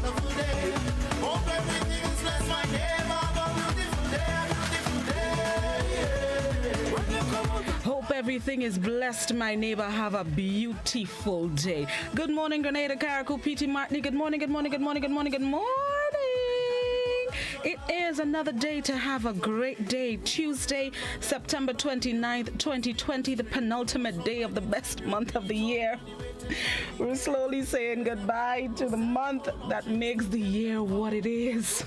wonderful day. Hope everything is blessed, my neighbor. Have a beautiful day, When you come out. Hope everything is blessed, my neighbor. Have a beautiful day. Good morning, Grenada, Carriacou, P.T. Martini. Good morning, good morning, good morning, good morning, good morning. It is another day to have a great day. Tuesday, September 29th, 2020, the penultimate day of the best month of the year. We're slowly saying goodbye to the month that makes the year what it is.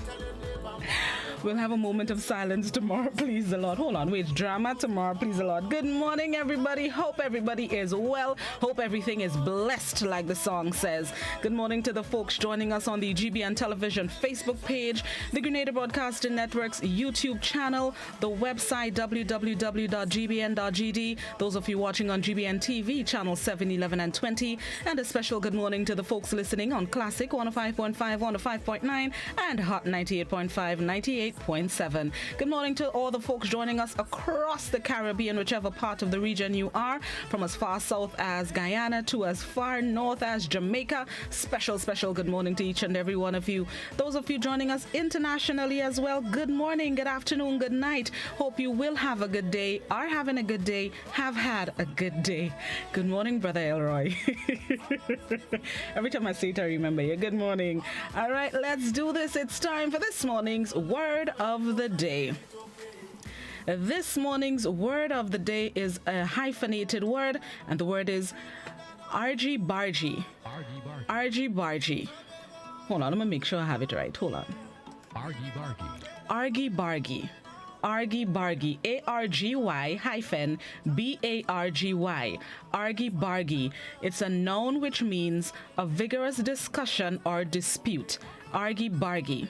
We'll have a moment of silence tomorrow, please the Lord. Hold on, wait, drama tomorrow, please the Lord. Good morning, everybody. Hope everybody is well. Hope everything is blessed, like the song says. Good morning to the folks joining us on the GBN Television Facebook page, the Grenada Broadcasting Network's YouTube channel, the website www.gbn.gd, those of you watching on GBN TV, channel 7, 11, and 20, and a special good morning to the folks listening on Classic 105.5, 105.9, and Hot 98.5, 98.7. Good morning to all the folks joining us across the Caribbean, whichever part of the region you are, from as far south as Guyana to as far north as Jamaica. Special good morning to each and every one of you. Those of you joining us internationally as well, good morning, good afternoon, good night. Hope you will have a good day, are having a good day, have had a good day. Good morning, Brother Elroy. Every time I say it, I remember you. Good morning. All right, let's do this. It's time for this morning's Word of the Day. This morning's word of the day is a hyphenated word, and the word is argy-bargy. Argy-bargy. Hold on, I'm going to make sure I have it right. Hold on. Argy-bargy. Argy-bargy. Argy-bargy. A-R-G-Y hyphen B-A-R-G-Y. Argy-bargy. It's a noun which means a vigorous discussion or dispute. Argy-bargy.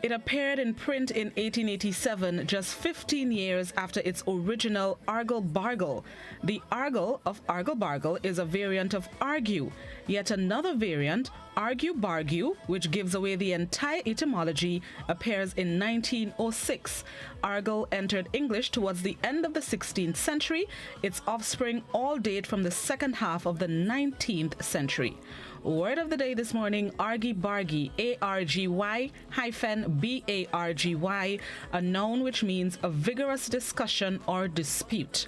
It appeared in print in 1887, just 15 years after its original argle-bargle. The argle of argle-bargle is a variant of argue. Yet another variant, argue-bargue, which gives away the entire etymology, appears in 1906. Argle entered English towards the end of the 16th century. Its offspring all date from the second half of the 19th century. Word of the day this morning, argy-bargy, A-R-G-Y hyphen B-A-R-G-Y, a noun which means a vigorous discussion or dispute.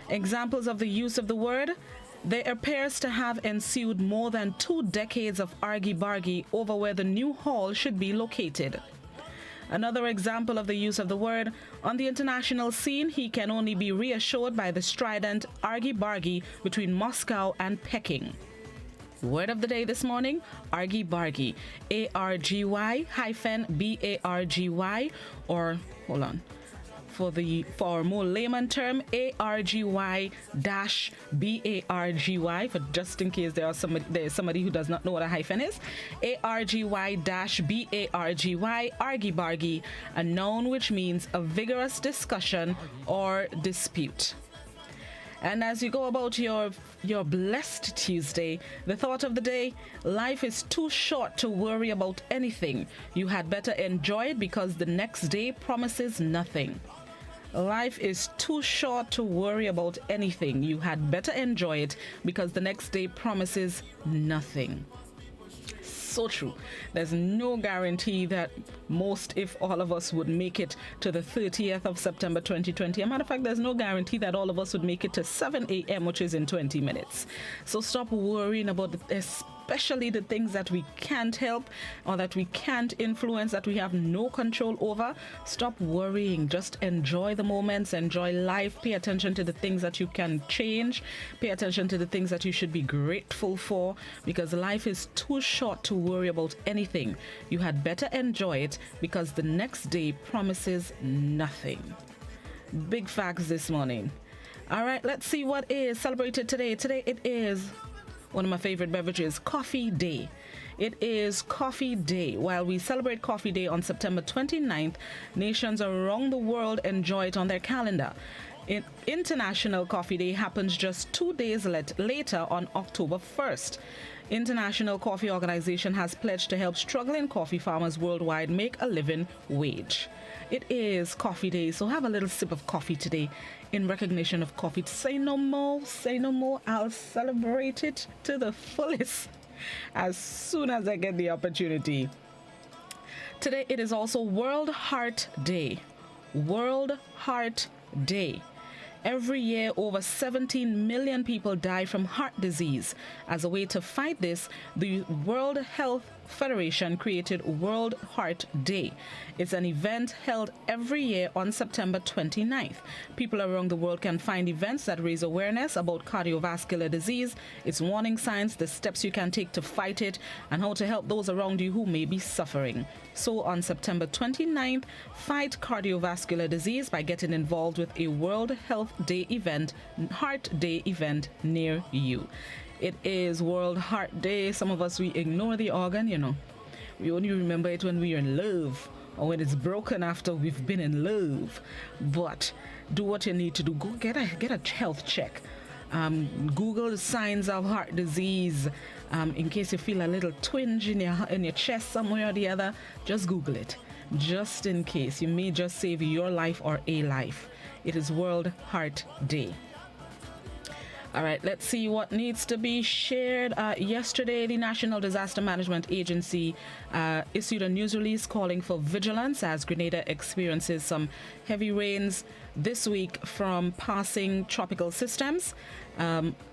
Examples of the use of the word: there appears to have ensued more than 2 decades of argy-bargy over where the new hall should be located. Another example of the use of the word: on the international scene, he can only be reassured by the strident argy-bargy between Moscow and Peking. Word of the day this morning, argy-bargy, A-R-G-Y hyphen B-A-R-G-Y, or, hold on, for a more layman term, A-R-G-Y dash B-A-R-G-Y, for just in case there's somebody who does not know what a hyphen is. A-R-G-Y dash B-A-R-G-Y, argy-bargy, a noun which means a vigorous discussion or dispute. And as you go about your blessed Tuesday, the thought of the day: life is too short to worry about anything. You had better enjoy it because the next day promises nothing. Life is too short to worry about anything. You had better enjoy it because the next day promises nothing. So true. There's no guarantee that most, if all of us, would make it to the 30th of September 2020. As a matter of fact, there's no guarantee that all of us would make it to 7 a.m., which is in 20 minutes. So stop worrying about especially the things that we can't help or that we can't influence, that we have no control over. Stop worrying. Just enjoy the moments, enjoy life, pay attention to the things that you can change, pay attention to the things that you should be grateful for, because life is too short to worry about anything. You had better enjoy it because the next day promises nothing. Big facts this morning. All right, let's see what is celebrated today. Today it is one of my favorite beverages, Coffee Day. It is Coffee Day. While we celebrate Coffee Day on September 29th, nations around the world enjoy it on their calendar. International Coffee Day happens just 2 days later on October 1st. International Coffee Organization has pledged to help struggling coffee farmers worldwide make a living wage. It is Coffee Day, so have a little sip of coffee today in recognition of coffee. Say no more, I'll celebrate it to the fullest. as soon as I get the opportunity. Today it is also World Heart Day. World Heart Day. Every year, over 17 million people die from heart disease. As a way to fight this, the World Health Federation created World Heart Day. It's an event held every year on September 29th. People around the world can find events that raise awareness about cardiovascular disease, its warning signs, the steps you can take to fight it, and how to help those around you who may be suffering. So on September 29th, fight cardiovascular disease by getting involved with a World Health Day event, Heart Day event near you. It is World Heart Day. Some of us, we ignore the organ, you know. We only remember it when we are in love or when it's broken after we've been in love. But do what you need to do. Go get a health check. Google the signs of heart disease. In case you feel a little twinge in your chest somewhere or the other, just Google it. Just in case. You may just save your life or a life. It is World Heart Day. All right, let's see what needs to be shared. Yesterday, the National Disaster Management Agency issued a news release calling for vigilance as Grenada experiences some heavy rains this week from passing tropical systems.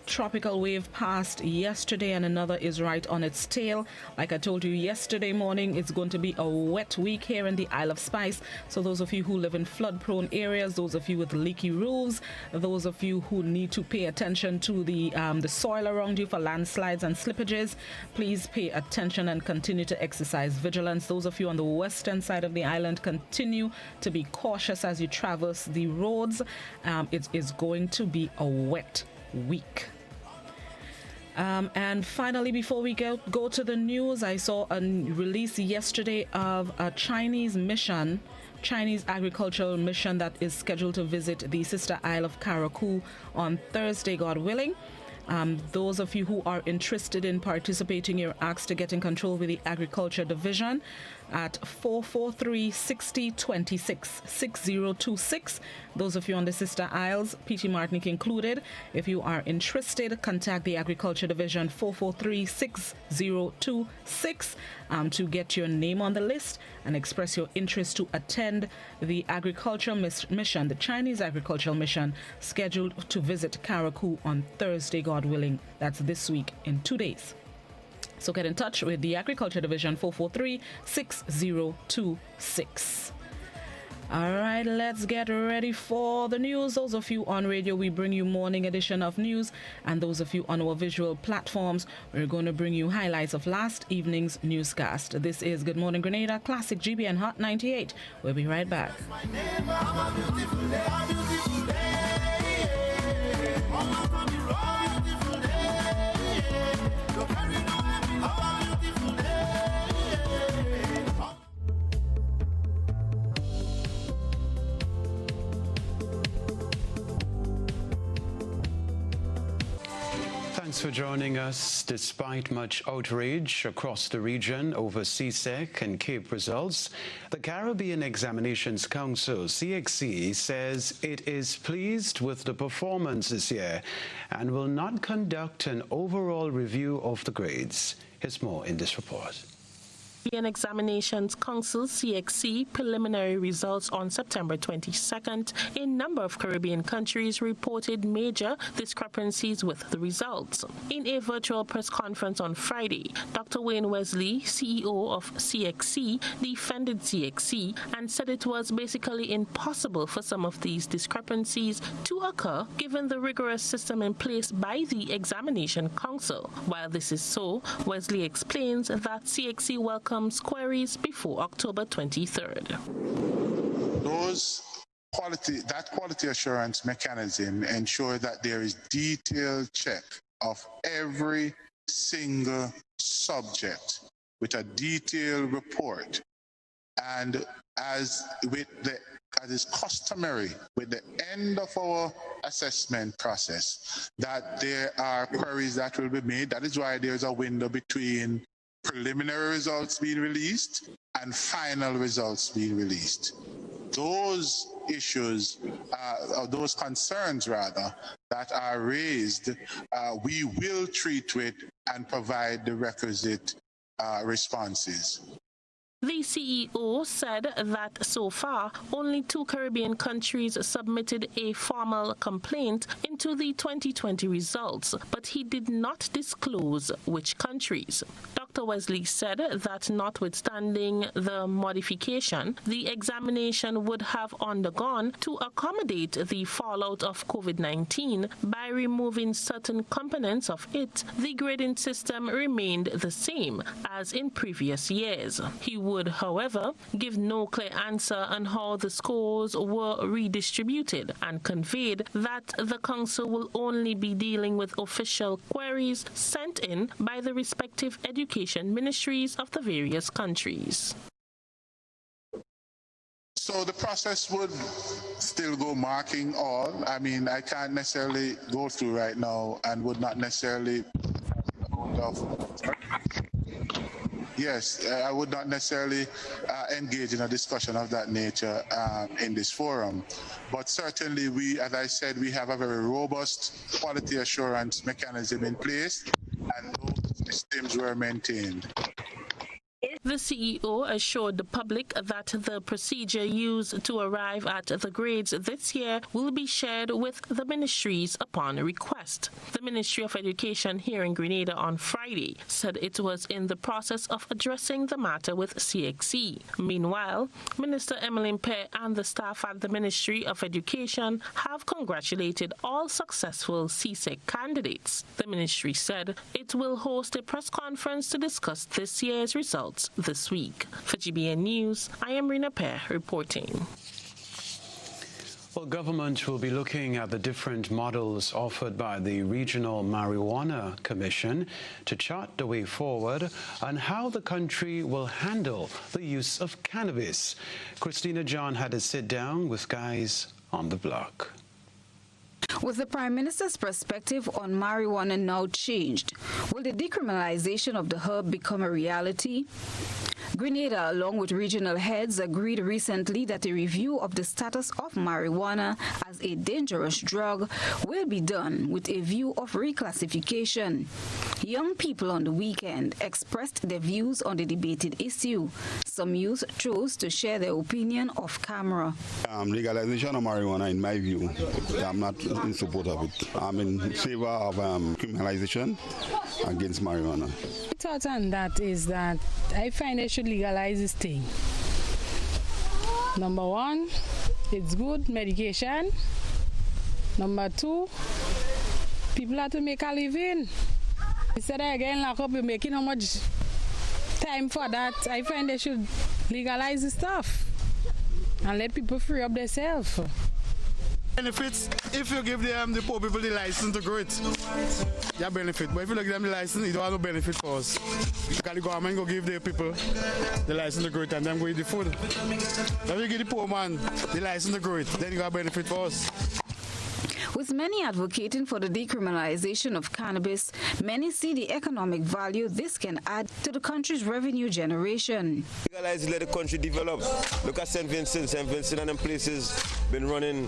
Tropical wave passed yesterday and another is right on its tail. Like I told you yesterday morning, it's going to be a wet week here in the Isle of Spice. So those of you who live in flood-prone areas, those of you with leaky roofs, those of you who need to pay attention to the soil around you for landslides and slippages, please pay attention and continue to exercise vigilance. Those of you on the western side of the island, continue to be cautious as you traverse the roads. It is going to be a wet week. And finally, before we go to the news, I saw a release yesterday of a Chinese agricultural mission that is scheduled to visit the sister isle of Karakou on Thursday, God willing. Those of you who are interested in participating, you're asked to get in control with the Agriculture Division at 443-6026. Those of you on the Sister Isles, P.T. Martinique included, if you are interested, contact the Agriculture Division 443-6026 to get your name on the list and express your interest to attend the agricultural mission, the Chinese agricultural mission, scheduled to visit Karakou on Thursday, God willing. That's this week in 2 days. So get in touch with the Agriculture Division 443-6026. All right, let's get ready for the news. Those of you on radio, we bring you morning edition of news. And those of you on our visual platforms, we're going to bring you highlights of last evening's newscast. This is Good Morning Grenada, Classic GBN Hot 98. We'll be right back. Thanks for joining us. Despite much outrage across the region over CSEC and CAPE results, the Caribbean Examinations Council, CXC, says it is pleased with the performance this year and will not conduct an overall review of the grades. Here's more in this report. Caribbean Examinations Council CXC preliminary results on September 22nd. A number of Caribbean countries reported major discrepancies with the results. In a virtual press conference on Friday, Dr. Wayne Wesley, CEO of CXC, defended CXC and said it was basically impossible for some of these discrepancies to occur given the rigorous system in place by the Examination Council. While this is so, Wesley explains that CXC welcomes queries before October 23rd. That quality assurance mechanism ensures that there is detailed check of every single subject with a detailed report. And as is customary with the end of our assessment process, that there are queries that will be made. That is why there's a window between preliminary results being released and final results being released. Those issues, or those concerns rather, that are raised, we will treat with and provide the requisite responses. The CEO said that so far, only 2 Caribbean countries submitted a formal complaint into the 2020 results, but he did not disclose which countries. Dr. Wesley said that notwithstanding the modification the examination would have undergone to accommodate the fallout of COVID-19 by removing certain components of it, the grading system remained the same as in previous years. He would, however, give no clear answer on how the scores were redistributed and conveyed that the Council will only be dealing with official queries sent in by the respective education ministries of the various countries. So the process would still go marking all. I mean, I can't necessarily go through right now and would not necessarily Yes, I would not necessarily engage in a discussion of that nature in this forum. But certainly we, as I said, we have a very robust quality assurance mechanism in place, and those systems were maintained. The CEO assured the public that the procedure used to arrive at the grades this year will be shared with the ministries upon request. The Ministry of Education here in Grenada on Friday said it was in the process of addressing the matter with CXC. Meanwhile, Minister Emmeline Pear and the staff at the Ministry of Education have congratulated all successful CSEC candidates. The ministry said it will host a press conference to discuss this year's results this week. For GBN News, I am Rina Pear reporting. Well, government will be looking at the different models offered by the Regional Marijuana Commission to chart the way forward on how the country will handle the use of cannabis. Christina John had a sit-down with guys on the block. With the Prime Minister's perspective on marijuana now changed, will the decriminalization of the herb become a reality? Grenada, along with regional heads, agreed recently that a review of the status of marijuana as a dangerous drug will be done with a view of reclassification. Young people on the weekend expressed their views on the debated issue. Some youth chose to share their opinion off camera. Legalization of marijuana, in my view, I'm not in support of it. I'm in favor of criminalization against marijuana. My thought on that is that I find they should legalize this thing. Number one, it's good medication. Number two, people have to make a living. Instead of getting locked up, you're making how much time for that. I find they should legalize the stuff and let people free up themselves. Benefits if you give them the poor people the license to grow it. Yeah, benefit. But if you don't give them the license, you don't have no benefit for us. Because the government go give the people the license to grow it and them go eat the food. If you give the poor man the license to grow it, then you got benefit for us. With many advocating for the decriminalization of cannabis, many see the economic value this can add to the country's revenue generation. Legalize, let the country develop. Look at St. Vincent. St. Vincent and them places been running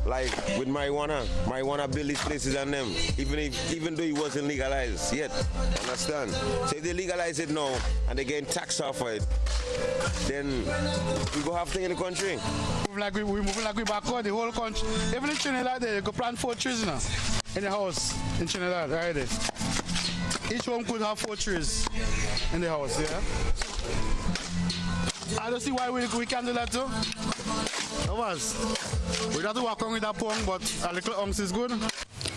like with marijuana. Marijuana build these places and them, even though it wasn't legalized yet. Understand? So if they legalize it now and they get taxed off of it, then we go have thing in the country. We moving like we backward the whole country. Even in Trinidad, they go plant 4 trees now in the house in Trinidad, right there. Each one could have 4 trees in the house, yeah? I don't see why we can't do that too. We have to walk on with that pong, but a little ounce is good.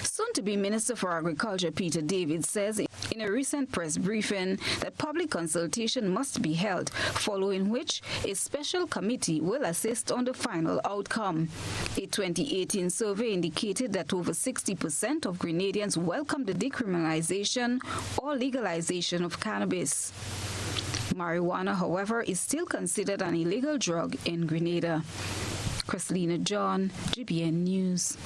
Soon-to-be Minister for Agriculture Peter David says in a recent press briefing that public consultation must be held, following which a special committee will assist on the final outcome. A 2018 survey indicated that over 60% of Grenadians welcome the decriminalization or legalization of cannabis. Marijuana, however, is still considered an illegal drug in Grenada. Christina John, GBN News.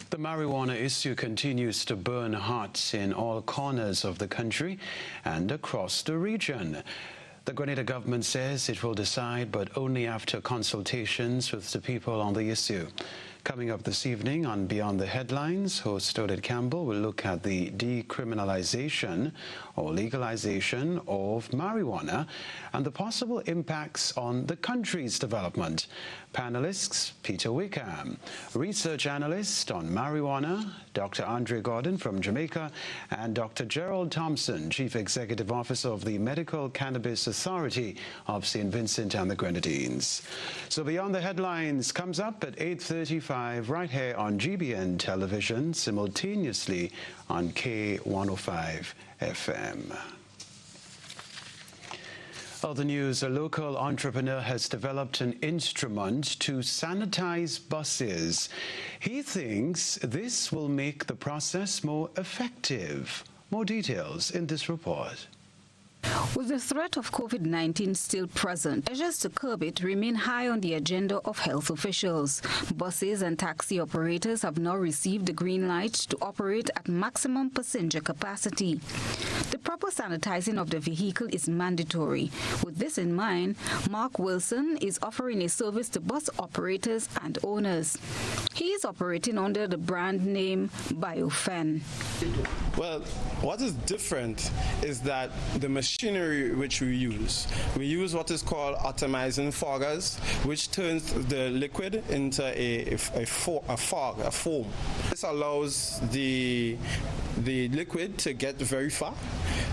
The marijuana issue continues to burn hearts in all corners of the country and across the region. The Grenada government says it will decide, but only after consultations with the people on the issue. Coming up this evening on Beyond the Headlines, host Odette Campbell will look at the decriminalization or legalization of marijuana and the possible impacts on the country's development. Panelists Peter Wickham, research analyst on marijuana, Dr. Andre Gordon from Jamaica, and Dr. Gerald Thompson, Chief Executive Officer of the Medical Cannabis Authority of St. Vincent and the Grenadines. So Beyond the Headlines comes up at 8:35 right here on GBN Television, simultaneously on K105 FM. Other news, a local entrepreneur has developed an instrument to sanitize buses. He thinks this will make the process more effective. More details in this report. With the threat of COVID-19 still present, measures to curb it remain high on the agenda of health officials. Buses and taxi operators have now received the green light to operate at maximum passenger capacity. The proper sanitizing of the vehicle is mandatory. With this in mind, Mark Wilson is offering a service to bus operators and owners. He is operating under the brand name Biofen. Well, what is different is that the machinery which we use what is called atomizing foggers, which turns the liquid into a foam. This allows the liquid to get very far,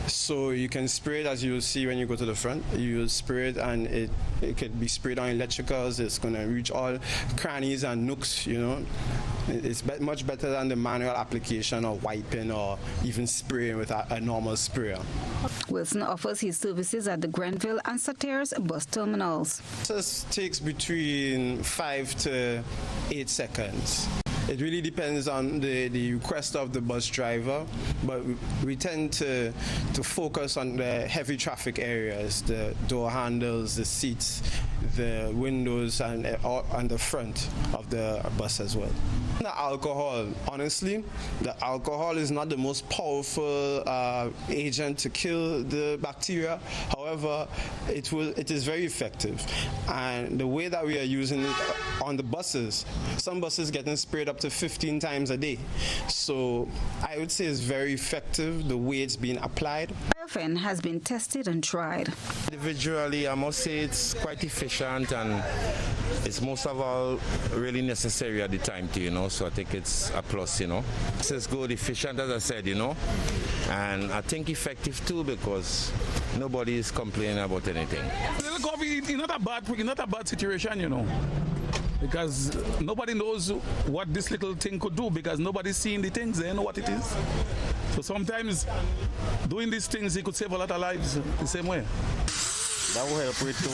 so you can spray it, as you will see when you go to the front. You spray it and it could be sprayed on electricals. It's going to reach all crannies and nooks, you know. It's much better than the manual application or wiping or even spraying with a normal sprayer. Wilson offers his services at the Grenville and Sateras bus terminals. This takes between 5 to 8 seconds. It really depends on the request of the bus driver, but we tend to focus on the heavy traffic areas, the door handles, the seats, the windows, and the front of the bus as well. The alcohol, honestly, the alcohol is not the most powerful agent to kill the bacteria. However, it is very effective. And the way that we are using it on the buses, some buses getting sprayed up to 15 times a day. So I would say it's very effective the way it's being applied. Biofen has been tested and tried. Individually, I must say it's quite efficient, and it's most of all really necessary at the time too, you know, so I think it's a plus, you know. It's good, efficient, as I said, you know, and I think effective too, because nobody is complaining about anything. Little coffee is not a bad situation, you know, because nobody knows what this little thing could do, because nobody's seeing the things, they know what it is. So sometimes doing these things, it could save a lot of lives the same way. That will help with to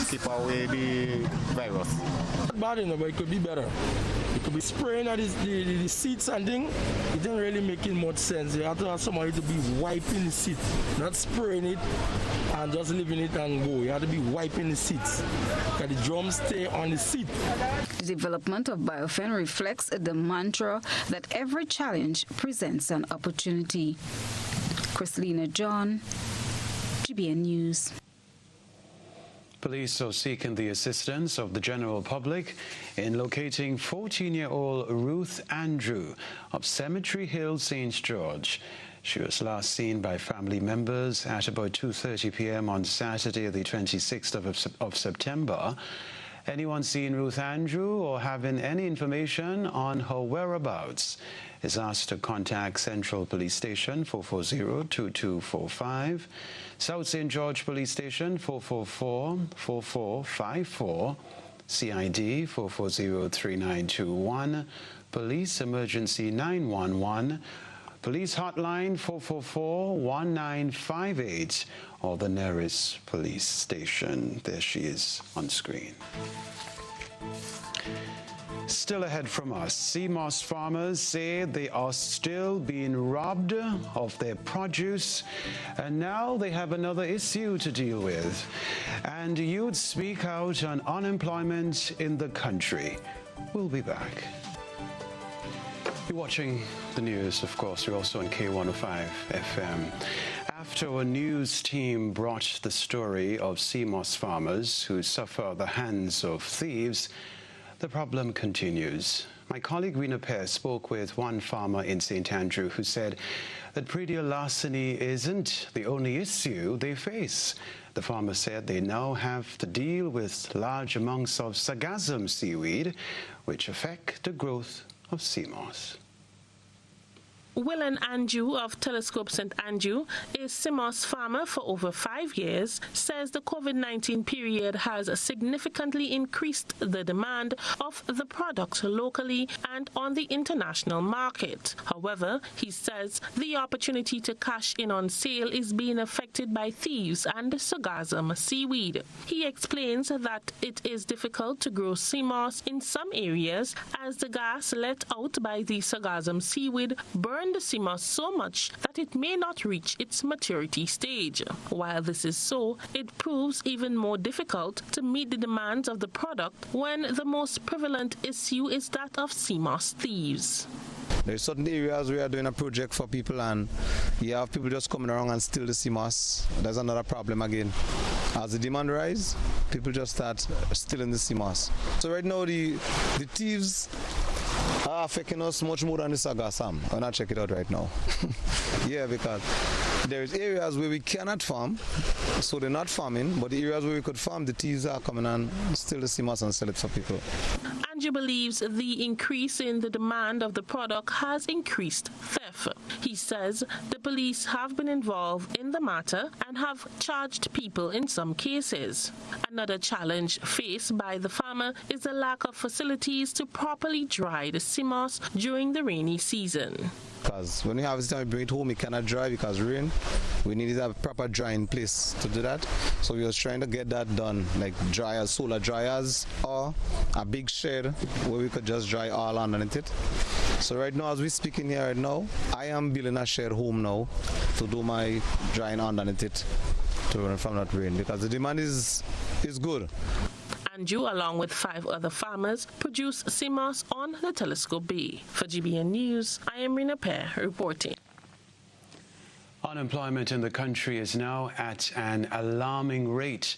keep away the virus. Not bad enough, but it could be better. It could be spraying at the seats and thing. It didn't really make much sense. You have to have somebody to be wiping the seat, not spraying it and just leaving it and go. You have to be wiping the seats, because the drums stay on the seat. The development of Biofen reflects the mantra that every challenge presents an opportunity. Christelina John, GBN News. Police are seeking the assistance of the general public in locating 14-year-old Ruth Andrew of Cemetery Hill, St. George. She was last seen by family members at about 2:30 p.m. on Saturday, the 26th of September. Anyone seeing Ruth Andrew or having any information on her whereabouts is asked to contact Central Police Station 440-2245, South St. George Police Station 444-4454, CID 440-3921, Police Emergency 911, Police Hotline 444-1958, or the nearest police station. There she is on screen. Still ahead from us, CMOS farmers say they are still being robbed of their produce, and now they have another issue to deal with. And youths speak out on unemployment in the country. We'll be back. You're watching the news, of course. You're also on K105 FM. After a news team brought the story of CMOS farmers who suffer at the hands of thieves, The problem continues. My colleague Rena Pear spoke with one farmer in St. Andrew who said that predial larceny isn't the only issue they face. The farmer said they now have to deal with large amounts of sargassum seaweed, which affect the growth of sea moss. Willen Andrew of Telescope St. Andrew, a sea moss farmer for over 5 years, says the COVID-19 period has significantly increased the demand of the product locally and on the international market. However, he says the opportunity to cash in on sale is being affected by thieves and sargassum seaweed. He explains that it is difficult to grow sea moss in some areas as the gas let out by the sargassum seaweed burn the sea moss so much that it may not reach its maturity stage. While this is so, it proves even more difficult to meet the demands of the product when the most prevalent issue is that of sea moss thieves. There's certain areas we are doing a project for people and you have people just coming around and steal the sea moss. There's another problem again. As the demand rise, people just start stealing the sea moss. So right now the thieves are affecting us much more than the sargassum. I'll not check it out right now. Yeah, because there's areas where we cannot farm, so they're not farming, but the areas where we could farm, the thieves are coming and steal the sea moss and sell it for people. Andrew believes the increase in the demand of the product has increased theft. He says the police have been involved in the matter and have charged people in some cases. Another challenge faced by the farmer is the lack of facilities to properly dry the sea moss during the rainy season. Because when we harvest it and we bring it home, it cannot dry because rain. We need a proper drying place to do that. So we was trying to get that done, like dryers, solar dryers, or a big shed where we could just dry all underneath it. So right now, as we speaking here right now, I am building a shed home now to do my drying underneath it to run from that rain because the demand is good. Andrew, along with 5 other farmers, produce sea moss on the Telescope Bay. For GBN News, I am Rena Pear reporting. Unemployment in the country is now at an alarming rate,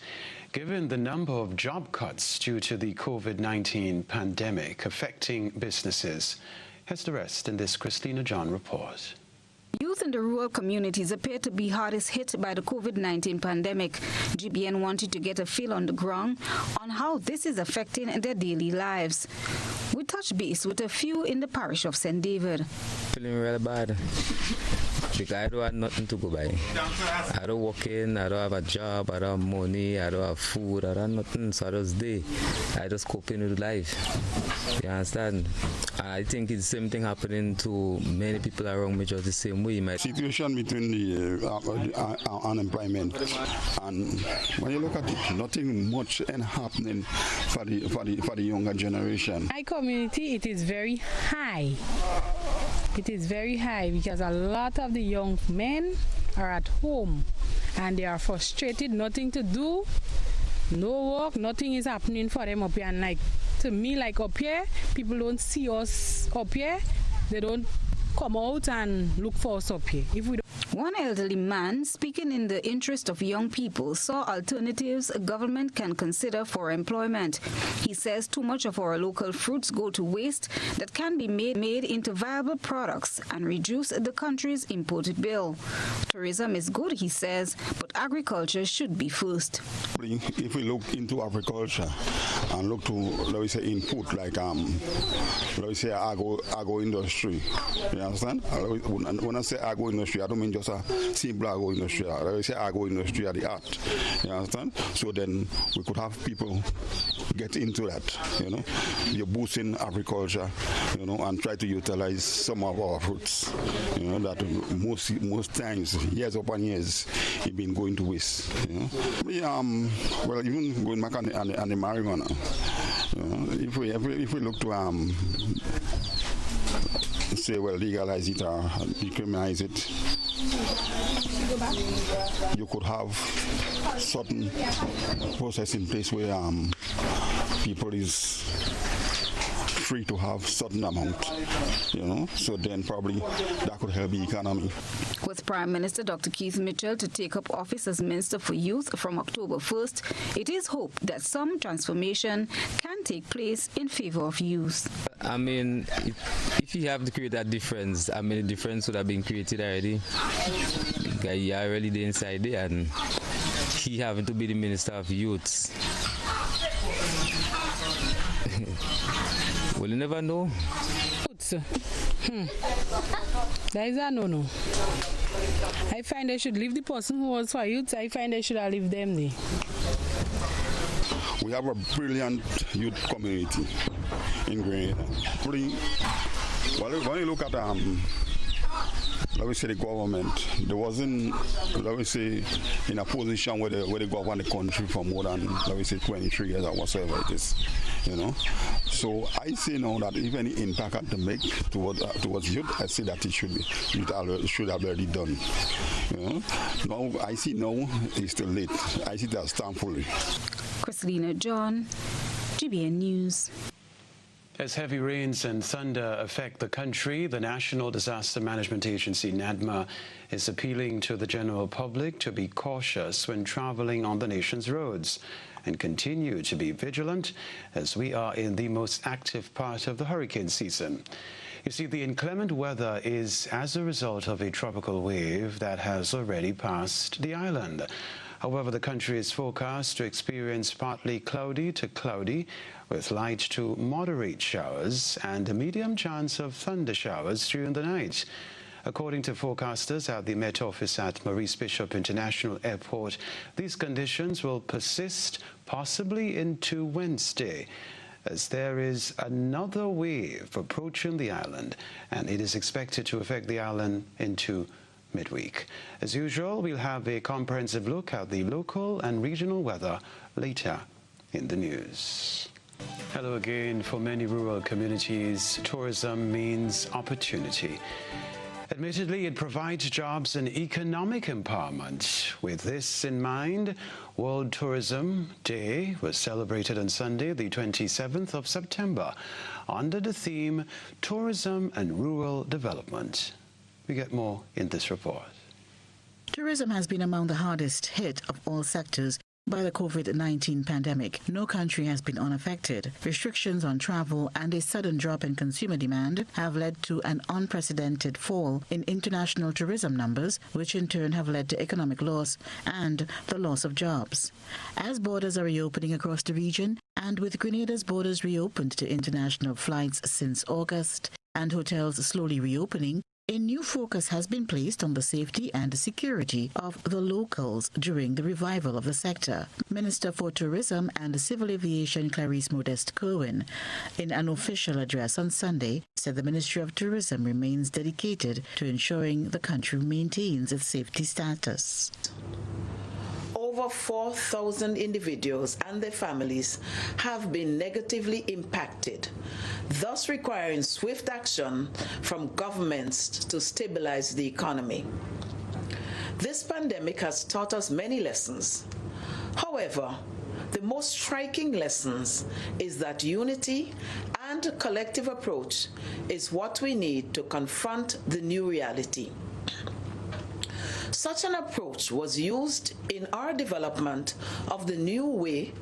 given the number of job cuts due to the COVID-19 pandemic affecting businesses. Here's the rest in this Christina John report. Youth in the rural communities appear to be hardest hit by the COVID-19 pandemic. GBN wanted to get a feel on the ground on how this is affecting their daily lives. We touched base with a few in the parish of St. David. Feeling real bad because I don't have nothing to go by. I don't work in, I don't have a job, I don't have money, I don't have food, I don't have nothing. So I just day. I just coping with life. You understand? I think it's the same thing happening to many people around me, just the same way. Situation between the unemployment and when you look at it, nothing much and happening for the younger generation. My community, it is very high. It is very high because a lot of the young men are at home and they are frustrated, nothing to do, no work, nothing is happening for them up here. And like to me, like up here, people don't see us up here. They don't come out and look for us up here. If we don't. One elderly man, speaking in the interest of young people, saw alternatives a government can consider for employment. He says too much of our local fruits go to waste that can be made into viable products and reduce the country's import bill. Tourism is good, he says, but agriculture should be first. If we look into agriculture and look to, let me say, input like let me say agro industry, you understand? When I say agro industry, I don't mean just a simple agro industry. Let me say agro industry at the art, you understand? So then we could have people get into that, you know. You're boosting agriculture, you know, and try to utilize some of our fruits, you know, that most times, years upon years, it's been going to waste, you know. Well, even going back on the marijuana, you know, if we look to say, well, legalize it or decriminalize it, you could have certain process in place where people is free to have certain amount, so then probably that could help the economy. With Prime Minister Dr. Keith Mitchell to take up office as Minister for Youth from October 1st, it is hoped that some transformation can take place in favor of youth. I mean, if you have to create that difference, I mean, the difference would have been created already. You are already there inside there, and he having to be the Minister of Youth. Well, you never know. That is a no-no. I find they should leave the person who was for youth. I find they should have leave them there. We have a brilliant youth community in Grenada. Well, when you look at let me say the government, there wasn't, let me say, in a position where they govern the country for more than, let me say, 23 years or whatsoever it is, So I say now that if any impact had to make towards youth, I say that it should have already done. Now I see now it's too late. I see that thankfully. Christina John, GBN News. As heavy rains and thunder affect the country, the National Disaster Management Agency, NADMA, is appealing to the general public to be cautious when traveling on the nation's roads and continue to be vigilant as we are in the most active part of the hurricane season. You see, the inclement weather is as a result of a tropical wave that has already passed the island. However, the country is forecast to experience partly cloudy to cloudy with light to moderate showers and a medium chance of thunder showers during the night. According to forecasters at the Met Office at Maurice Bishop International Airport, these conditions will persist possibly into Wednesday, as there is another wave approaching the island, and it is expected to affect the island into midweek. As usual, we'll have a comprehensive look at the local and regional weather later in the news. Hello again. For many rural communities, tourism means opportunity. Admittedly, it provides jobs and economic empowerment. With this in mind, World Tourism Day was celebrated on Sunday, the 27th of September, under the theme Tourism and Rural Development. We get more in this report. Tourism has been among the hardest hit of all sectors by the COVID-19 pandemic. No country has been unaffected. Restrictions on travel and a sudden drop in consumer demand have led to an unprecedented fall in international tourism numbers, which in turn have led to economic loss and the loss of jobs. As borders are reopening across the region, and with Grenada's borders reopened to international flights since August, and hotels slowly reopening, a new focus has been placed on the safety and security of the locals during the revival of the sector. Minister for Tourism and Civil Aviation Clarice Modeste-Cohen, in an official address on Sunday, said the Ministry of Tourism remains dedicated to ensuring the country maintains its safety status. Over 4,000 individuals and their families have been negatively impacted, thus requiring swift action from governments to stabilize the economy. This pandemic has taught us many lessons. However, the most striking lessons is that unity and a collective approach is what we need to confront the new reality. Such an approach was used in our development of the new way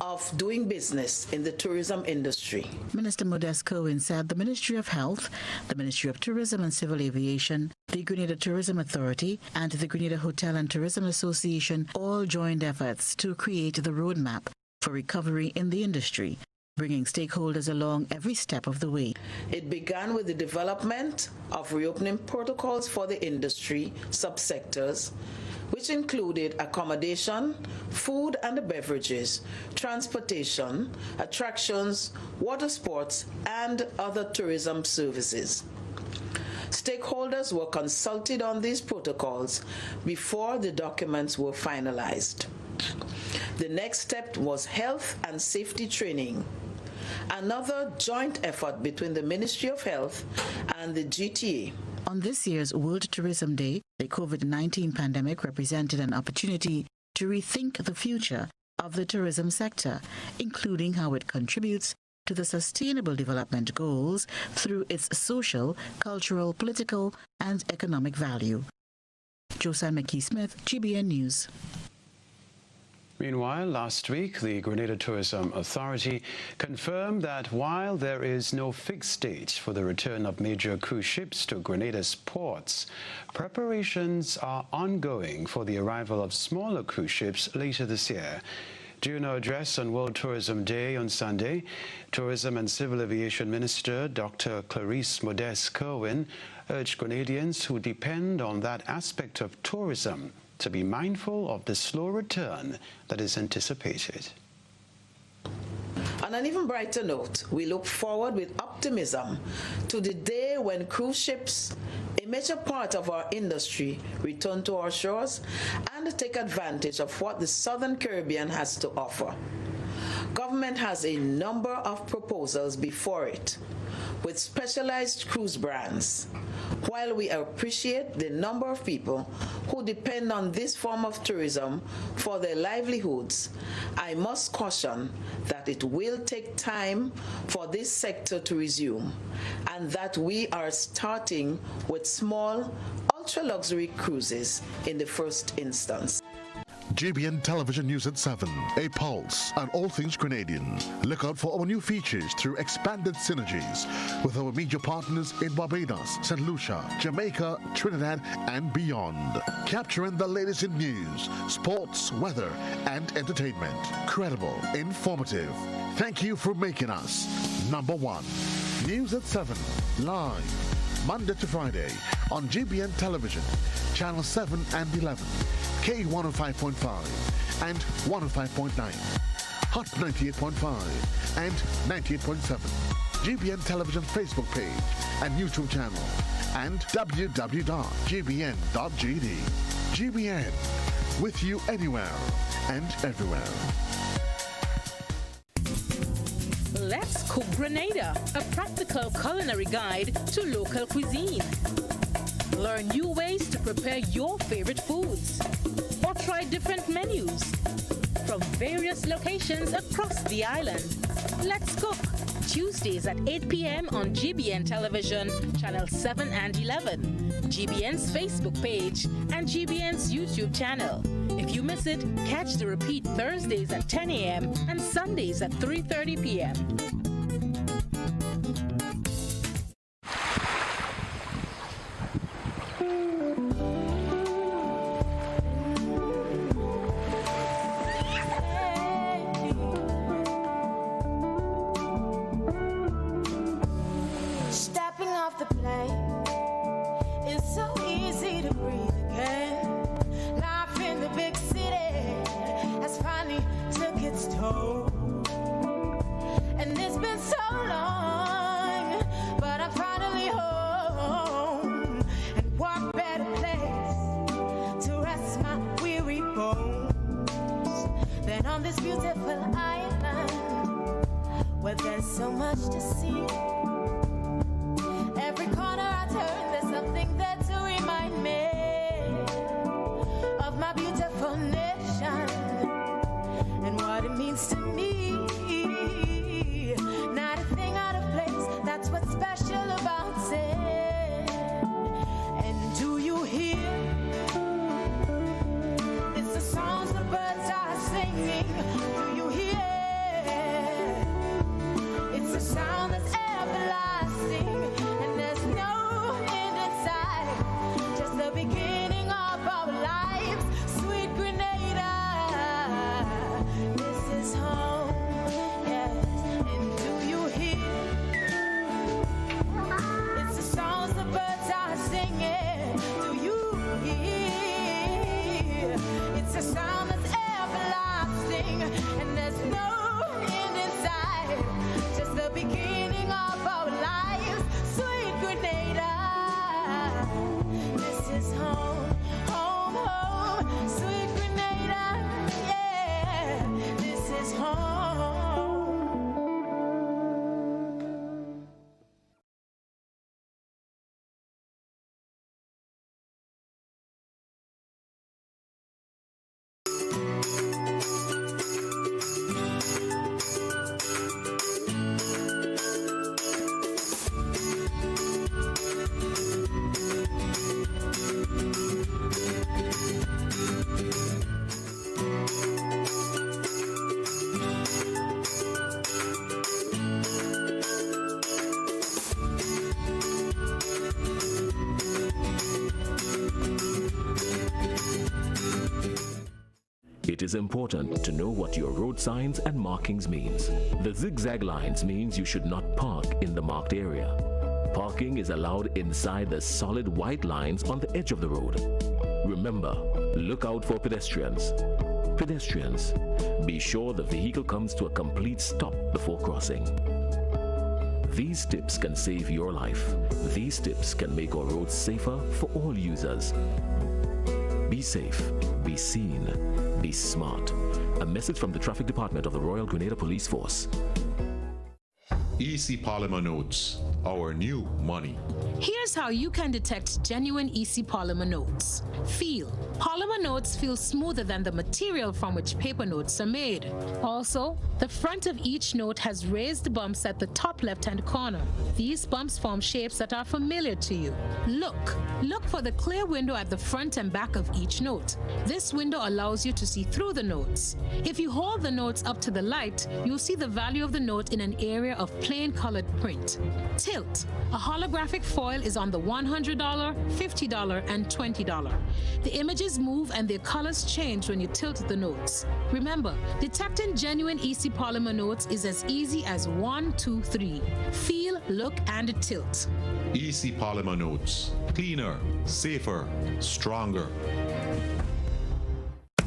of doing business in the tourism industry. Minister Modeste-Cohen said the Ministry of Health, the Ministry of Tourism and Civil Aviation, the Grenada Tourism Authority, and the Grenada Hotel and Tourism Association all joined efforts to create the roadmap for recovery in the industry, bringing stakeholders along every step of the way. It began with the development of reopening protocols for the industry subsectors, which included accommodation, food and beverages, transportation, attractions, water sports, and other tourism services. Stakeholders were consulted on these protocols before the documents were finalized. The next step was health and safety training, another joint effort between the Ministry of Health and the GTA. On this year's World Tourism Day, the COVID-19 pandemic represented an opportunity to rethink the future of the tourism sector, including how it contributes to the Sustainable Development Goals through its social, cultural, political, and economic value. Josanne McKee-Smith, GBN News. Meanwhile, last week, the Grenada Tourism Authority confirmed that while there is no fixed date for the return of major cruise ships to Grenada's ports, preparations are ongoing for the arrival of smaller cruise ships later this year. During her address on World Tourism Day on Sunday, Tourism and Civil Aviation Minister Dr. Clarice Modeste-Kerwin urged Grenadians who depend on that aspect of tourism to be mindful of the slow return that is anticipated. On an even brighter note, we look forward with optimism to the day when cruise ships, a major part of our industry, return to our shores and take advantage of what the Southern Caribbean has to offer. Government has a number of proposals before it with specialized cruise brands. While we appreciate the number of people who depend on this form of tourism for their livelihoods, I must caution that it will take time for this sector to resume, and that we are starting with small, ultra-luxury cruises in the first instance. GBN Television News at 7, a pulse on all things Grenadian. Look out for our new features through expanded synergies with our media partners in Barbados, St. Lucia, Jamaica, Trinidad, and beyond. Capturing the latest in news, sports, weather, and entertainment. Credible, informative. Thank you for making us #1. News at 7, live, Monday to Friday on GBN Television, Channel 7 and 11. K105.5 and 105.9, Hot 98.5 and 98.7, GBN Television Facebook page and YouTube channel, and www.gbn.gd. GBN, with you anywhere and everywhere. Let's Cook Grenada, a practical culinary guide to local cuisine. Learn new ways to prepare your favorite foods, or try different menus from various locations across the island. Let's Cook, Tuesdays at 8 p.m. on GBN Television, Channel 7 and 11, GBN's Facebook page, and GBN's YouTube channel. If you miss it, catch the repeat Thursdays at 10 a.m. and Sundays at 3:30 p.m. Sound It is important to know what your road signs and markings means. The zigzag lines means you should not park in the marked area. Parking is allowed inside the solid white lines on the edge of the road. Remember, look out for pedestrians. Pedestrians, be sure the vehicle comes to a complete stop before crossing. These tips can save your life. These tips can make our roads safer for all users. Be safe, be seen, be smart. A message from the Traffic Department of the Royal Grenada Police Force. EC Polymer Notes, our new money. Here's how you can detect genuine EC polymer notes. Feel. Polymer notes feel smoother than the material from which paper notes are made. Also, the front of each note has raised bumps at the top left-hand corner. These bumps form shapes that are familiar to you. Look for the clear window at the front and back of each note. This window allows you to see through the notes. If you hold the notes up to the light, you'll see the value of the note in an area of plain colored print. Tilt. A holographic foil is on the $100, $50, and $20. The images move and their colors change when you tilt the notes. Remember, detecting genuine EC polymer notes is as easy as 1, 2, 3. Feel, look, and tilt. EC Polymer Notes, cleaner, safer, stronger.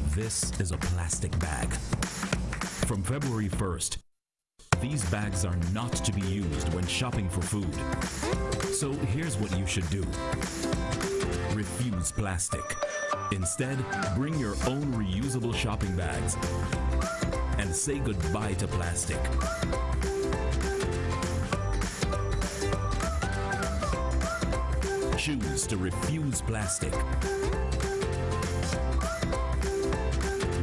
This is a plastic bag. From February 1st, these bags are not to be used when shopping for food. So here's what you should do. Refuse plastic. Instead, bring your own reusable shopping bags and say goodbye to plastic. Choose to refuse plastic.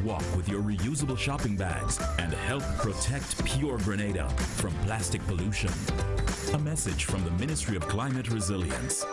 Walk with your reusable shopping bags and help protect pure Grenada from plastic pollution. A message from the Ministry of Climate Resilience.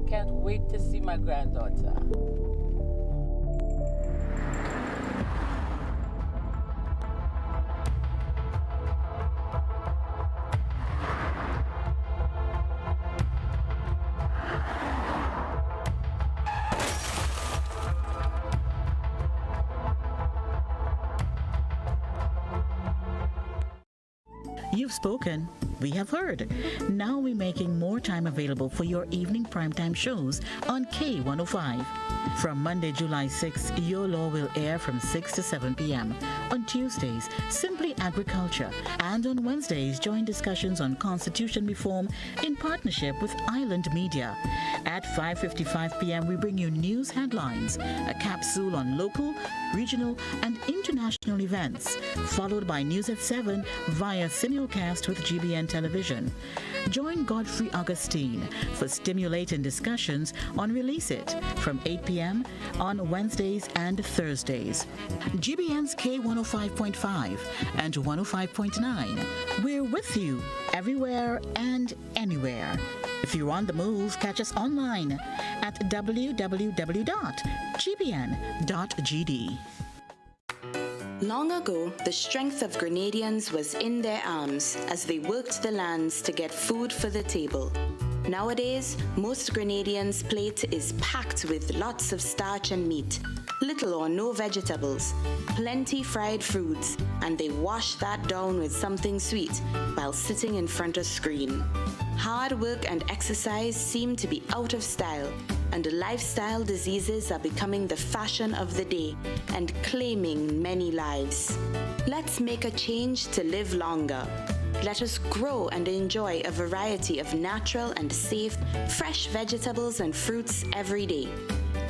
Can't wait to see my granddaughter. You've spoken, we have heard. Now we're making more time available for your evening primetime shows on K105. From Monday, July 6, Your Law will air from 6 to 7 p.m. On Tuesdays, Simply Agriculture. And on Wednesdays, join discussions on constitution reform in partnership with Island Media. At 5:55 p.m., we bring you news headlines, a capsule on local, regional, and international events, followed by news at 7 via simulcast with GBN Television. Join Godfrey Augustine for stimulating discussions on Release It from 8 p.m. on Wednesdays and Thursdays. GBN's K105.5 and 105.9. We're with you everywhere and anywhere. If you're on the move, catch us online at www.gbn.gd. Long ago, the strength of Grenadians was in their arms as they worked the lands to get food for the table. Nowadays, most Grenadians' plate is packed with lots of starch and meat, little or no vegetables, plenty fried foods, and they wash that down with something sweet while sitting in front of screen. Hard work and exercise seem to be out of style, and lifestyle diseases are becoming the fashion of the day and claiming many lives. Let's make a change to live longer. Let us grow and enjoy a variety of natural and safe, fresh vegetables and fruits every day.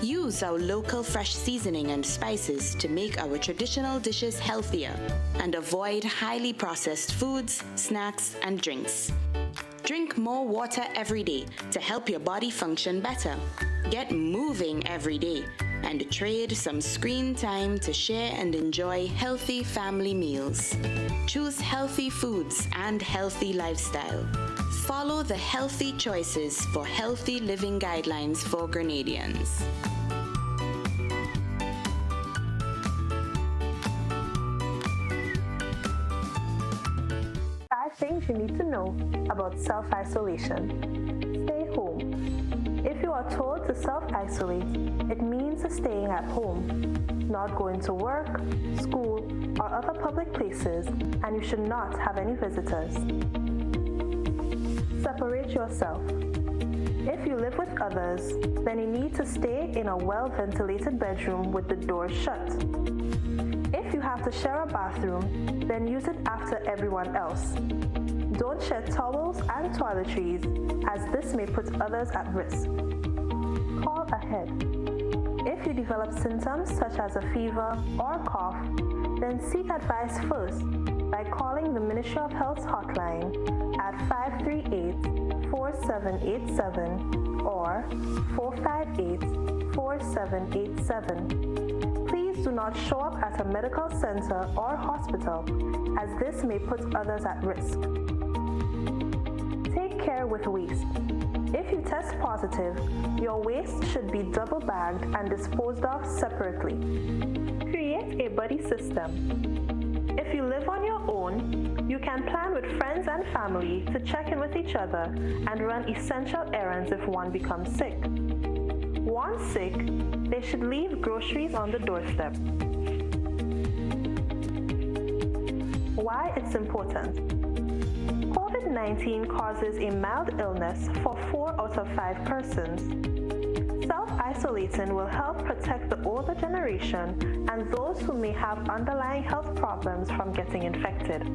Use our local fresh seasoning and spices to make our traditional dishes healthier and avoid highly processed foods, snacks, and drinks. Drink more water every day to help your body function better. Get moving every day. and trade some screen time to share and enjoy healthy family meals. Choose healthy foods and healthy lifestyle. Follow the healthy choices for healthy living guidelines for Grenadians. Things you need to know about self-isolation. Stay home. If you are told to self-isolate, it means staying at home, not going to work, school, or other public places, and you should not have any visitors. Separate yourself. If you live with others, then you need to stay in a well-ventilated bedroom with the door shut. If you have to share a bathroom, then use it after everyone else. Don't share towels and toiletries, as this may put others at risk. Call ahead. If you develop symptoms such as a fever or cough, then seek advice first by calling the Ministry of Health's hotline at 538-4787 or 458-4787. Please do not show up at a medical center or hospital, as this may put others at risk. Take care with waste. If you test positive, your waste should be double bagged and disposed of separately. Create a buddy system. If you live on your own, you can plan with friends and family to check in with each other and run essential errands if one becomes sick. Once sick, they should leave groceries on the doorstep. Why it's important. COVID-19 causes a mild illness for 4 out of 5 persons. Self-isolating will help protect the older generation and those who may have underlying health problems from getting infected.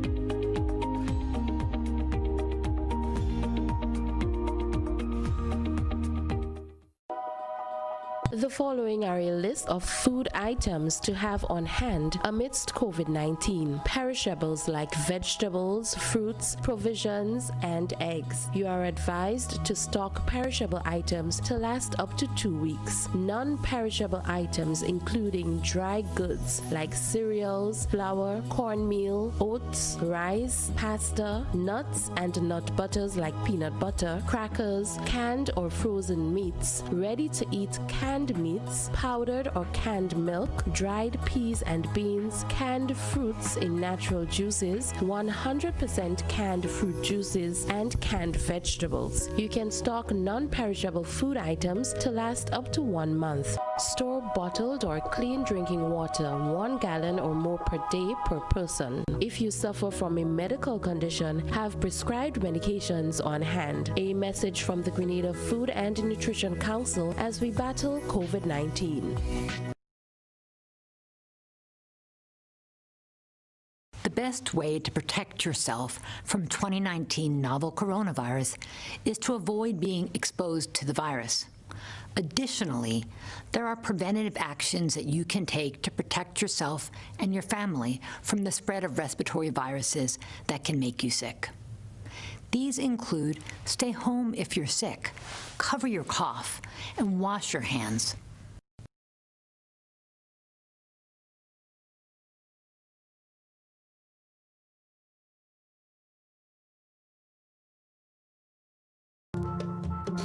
The following are a list of food items to have on hand amidst COVID-19. Perishables like vegetables, fruits, provisions, and eggs. You are advised to stock perishable items to last up to 2 weeks. Non-perishable items including dry goods like cereals, flour, cornmeal, oats, rice, pasta, nuts, and nut butters like peanut butter, crackers, canned or frozen meats, ready-to-eat canned meats, powdered or canned milk, dried peas and beans, canned fruits in natural juices, 100% canned fruit juices, and canned vegetables. You can stock non-perishable food items to last up to 1 month. Store bottled or clean drinking water, 1 gallon or more per day per person. If you suffer from a medical condition, have prescribed medications on hand. A message from the Grenada Food and Nutrition Council as we battle COVID-19. The best way to protect yourself from 2019 novel coronavirus is to avoid being exposed to the virus. Additionally, there are preventative actions that you can take to protect yourself and your family from the spread of respiratory viruses that can make you sick. These include stay home if you're sick, cover your cough, and wash your hands.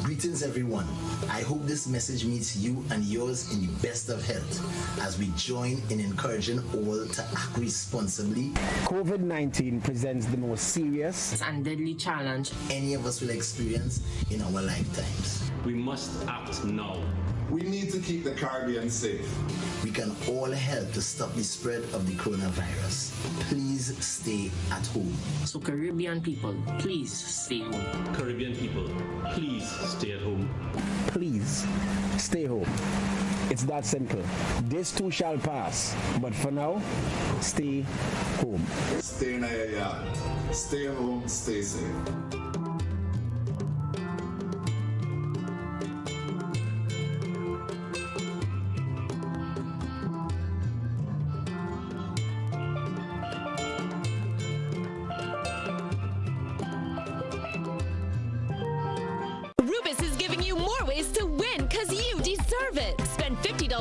Greetings everyone. I hope this message meets you and yours in the best of health as we join in encouraging all to act responsibly. COVID-19 presents the most serious and deadly challenge any of us will experience in our lifetimes. We must act now. We need to keep the Caribbean safe. We can all help to stop the spread of the coronavirus. Please stay at home. So Caribbean people, please stay home. Caribbean people, please stay at home. Please stay home. It's that simple. This too shall pass, but for now, stay home. Stay in your yard. Stay home, stay safe.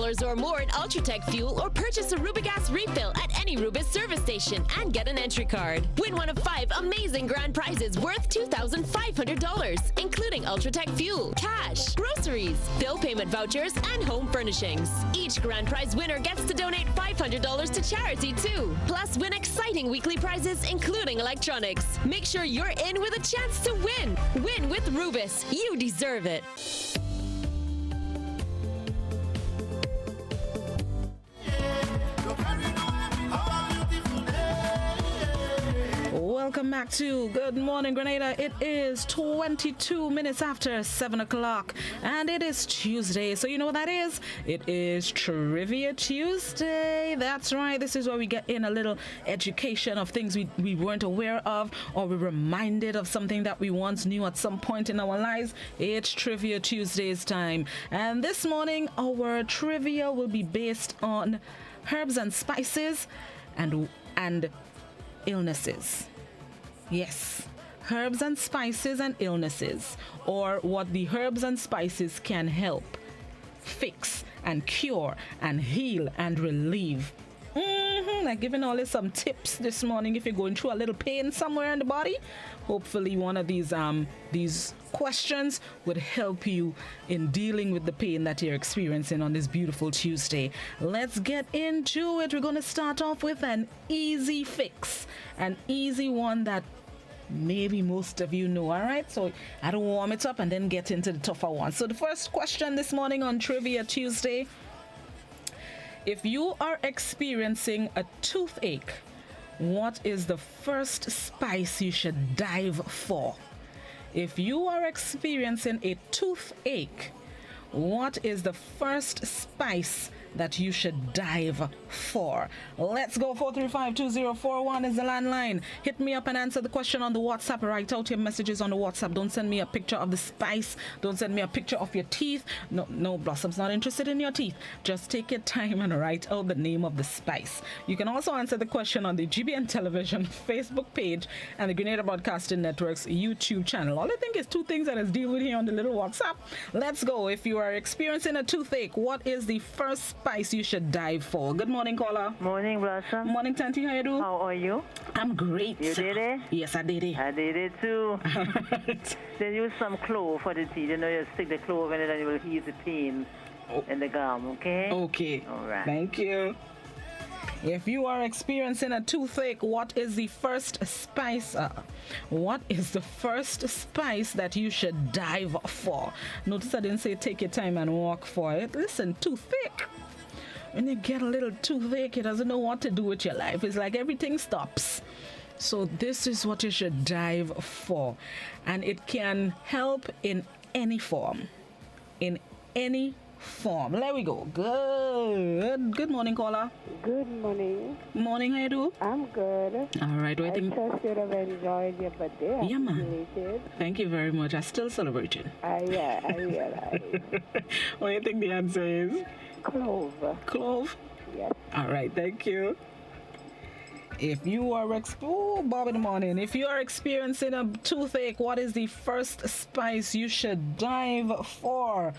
$10 or more in Ultratech fuel or purchase a Rubigas refill at any Rubis service station and get an entry card. Win one of 5 amazing grand prizes worth $2,500, including Ultratech fuel, cash, groceries, bill payment vouchers, and home furnishings. Each grand prize winner gets to donate $500 to charity too. Plus, win exciting weekly prizes, including electronics. Make sure you're in with a chance to win. Win with Rubis. You deserve it. Welcome back to Good Morning Grenada. It is 22 minutes after 7 o'clock and it is Tuesday. So you know what that is? It is Trivia Tuesday. That's right. This is where we get in a little education of things we weren't aware of, or we're reminded of something that we once knew at some point in our lives. It's Trivia Tuesday's time. And this morning, our trivia will be based on herbs and spices and illnesses. Yes, herbs and spices and illnesses, or what the herbs and spices can help, fix and cure and heal and relieve. Like giving all this some tips this morning if you're going through a little pain somewhere in the body. Hopefully one of these questions would help you in dealing with the pain that you're experiencing on this beautiful Tuesday. Let's get into it. We're going to start off with an easy fix, an easy one that maybe most of you know. All right, so I don't warm it up and then get into the tougher one. So the first question this morning on Trivia Tuesday: if you are experiencing a toothache, what is the first spice you should dive for? If you are experiencing a toothache, what is the first spice that you should dive for? Let's go. 435-2041 is the landline. Hit me up and answer the question on the WhatsApp. Write out your messages on the WhatsApp. Don't send me a picture of the spice. Don't send me a picture of your teeth. No, Blossom's not interested in your teeth. Just take your time and write out the name of the spice. You can also answer the question on the GBN Television Facebook page and the Grenada Broadcasting Network's YouTube channel. All I think is 2 things that is deal with here on the little WhatsApp. Let's go. If you are experiencing a toothache, what is the first spice you should dive for? Good morning, caller. Morning, Blossom. Morning, Tanti. How you do? How are you? I'm great. You did it? Yes, I did it. I did it too. Then use some clove for the teeth. You know, you stick the clove in it and you will ease the pain in the gum, okay? Okay. All right. Thank you. If you are experiencing a toothache, what is the first spice? What is the first spice that you should dive for? Notice I didn't say take your time and walk for it. Listen, toothache. When you get a little toothache, it doesn't know what to do with your life. It's like everything stops. So this is what you should dive for. And it can help in any form. In any form. There we go. Good morning, caller. Good morning. Morning, how you do? I'm good. All right. I trust you have enjoyed your birthday. Yeah, man. Thank you very much. I still celebrating. I realize. What do you think the answer is? Clove. Clove? Yes. All right. Thank you. If you are Bob in the morning. If you are experiencing a toothache, what is the first spice you should dive for?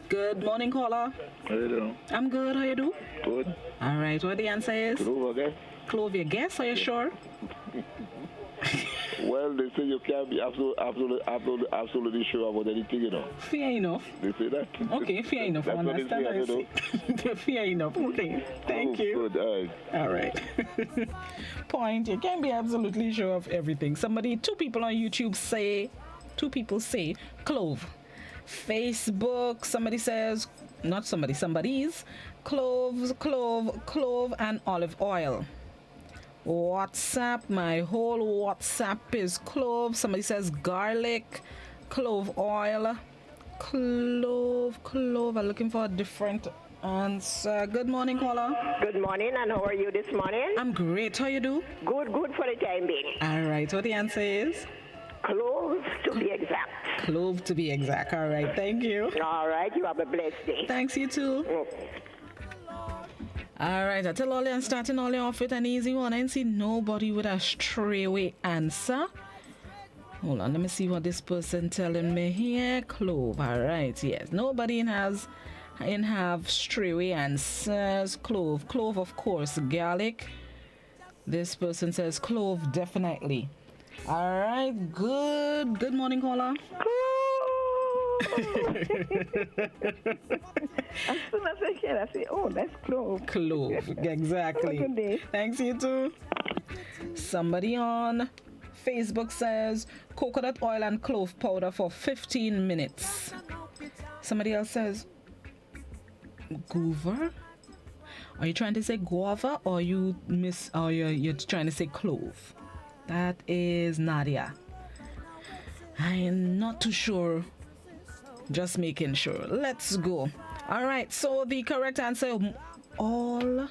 Good morning, caller. How you doing? I'm good. How you do? Good. All right. What the answer is? Clove, I guess. Clove, your guess? Are you sure? Well, they say you can't be absolutely sure about anything, you know. Fair enough. They say that. Okay, fair enough. I understand. I see. Fair enough. Okay. Thank you. Good. All right. Point. You can't be absolutely sure of everything. Two people on YouTube say clove. Facebook, somebody's cloves, clove, and olive oil. WhatsApp, my whole WhatsApp is clove. Somebody says garlic, clove oil, clove. I'm looking for a different answer. Good morning, caller. Good morning, and how are you this morning? I'm great. How you do? Good for the time being. All right. What the answer is? Clove to be exact. Clove to be exact. All right. Thank you. All right. You have a blessed day. Thanks, you too. Okay. All right. I tell all you, I'm starting all you off with an easy one. I didn't see nobody with a straightaway answer. Hold on. Let me see what this person telling me here. Clove. All right. Yes. Nobody has In have straightaway and says clove. Clove, of course. Garlic. This person says clove, definitely. All right, good morning, caller. As soon as I hear, I say, oh, that's clove. Clove, exactly. Have a good day. Thanks, you too. Somebody on Facebook says coconut oil and clove powder for 15 minutes. Somebody else says guava. Are you trying to say guava or you're trying to say clove? That is Nadia. I am not too sure. Just making sure. Let's go. All right. So the correct answer, all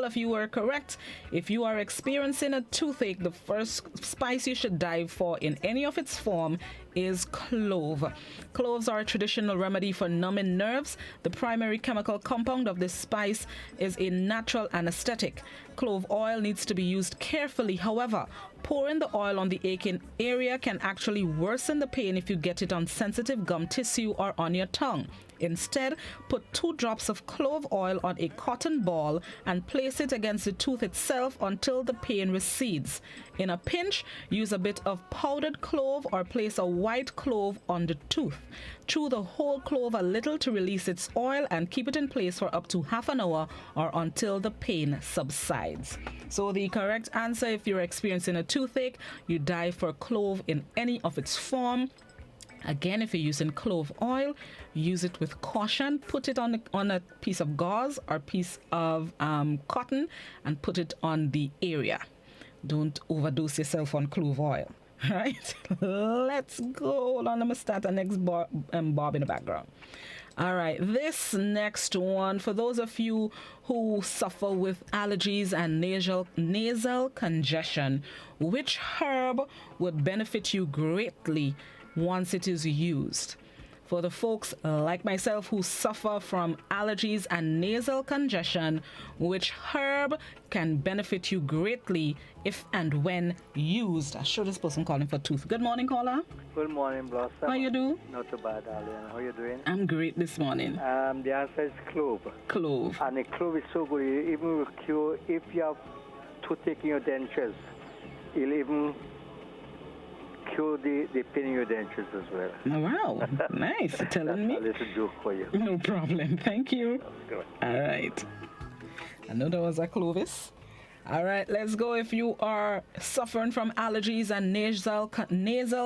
of you were correct. If you are experiencing a toothache, the first spice you should dive for in any of its form is clove. Cloves are a traditional remedy for numbing nerves. The primary chemical compound of this spice is a natural anesthetic. Clove oil needs to be used carefully. However, pouring the oil on the aching area can actually worsen the pain if you get it on sensitive gum tissue or on your tongue. Instead, put 2 drops of clove oil on a cotton ball and place it against the tooth itself until the pain recedes. In a pinch, use a bit of powdered clove or place a white clove on the tooth. Chew the whole clove a little to release its oil and keep it in place for up to half an hour or until the pain subsides. So the correct answer, if you're experiencing a toothache, you dive for clove in any of its form. Again, if you're using clove oil, use it with caution. Put it on a piece of gauze or piece of cotton and put it on the area. Don't overdose yourself on clove oil. Right? Let's go. Hold on, let me start the next bob in the background. All right, this next one, for those of you who suffer with allergies and nasal congestion, which herb would benefit you greatly once it is used? For the folks like myself who suffer from allergies and nasal congestion, which herb can benefit you greatly if and when used? I show this person calling for tooth. Good morning, caller. Good morning, Blossom. How you do? Not too bad, darling. How you doing? I'm great this morning. The answer is clove. Clove. And the clove is so good. It even will cure if you have toothache in your dentures. It'll even cure the pain in your dentures as well. Oh, wow. Nice. You're telling me. A little joke for you. No problem. Thank you. Good. All right. I know that was a Clovis. All right, let's go. If you are suffering from allergies and nasal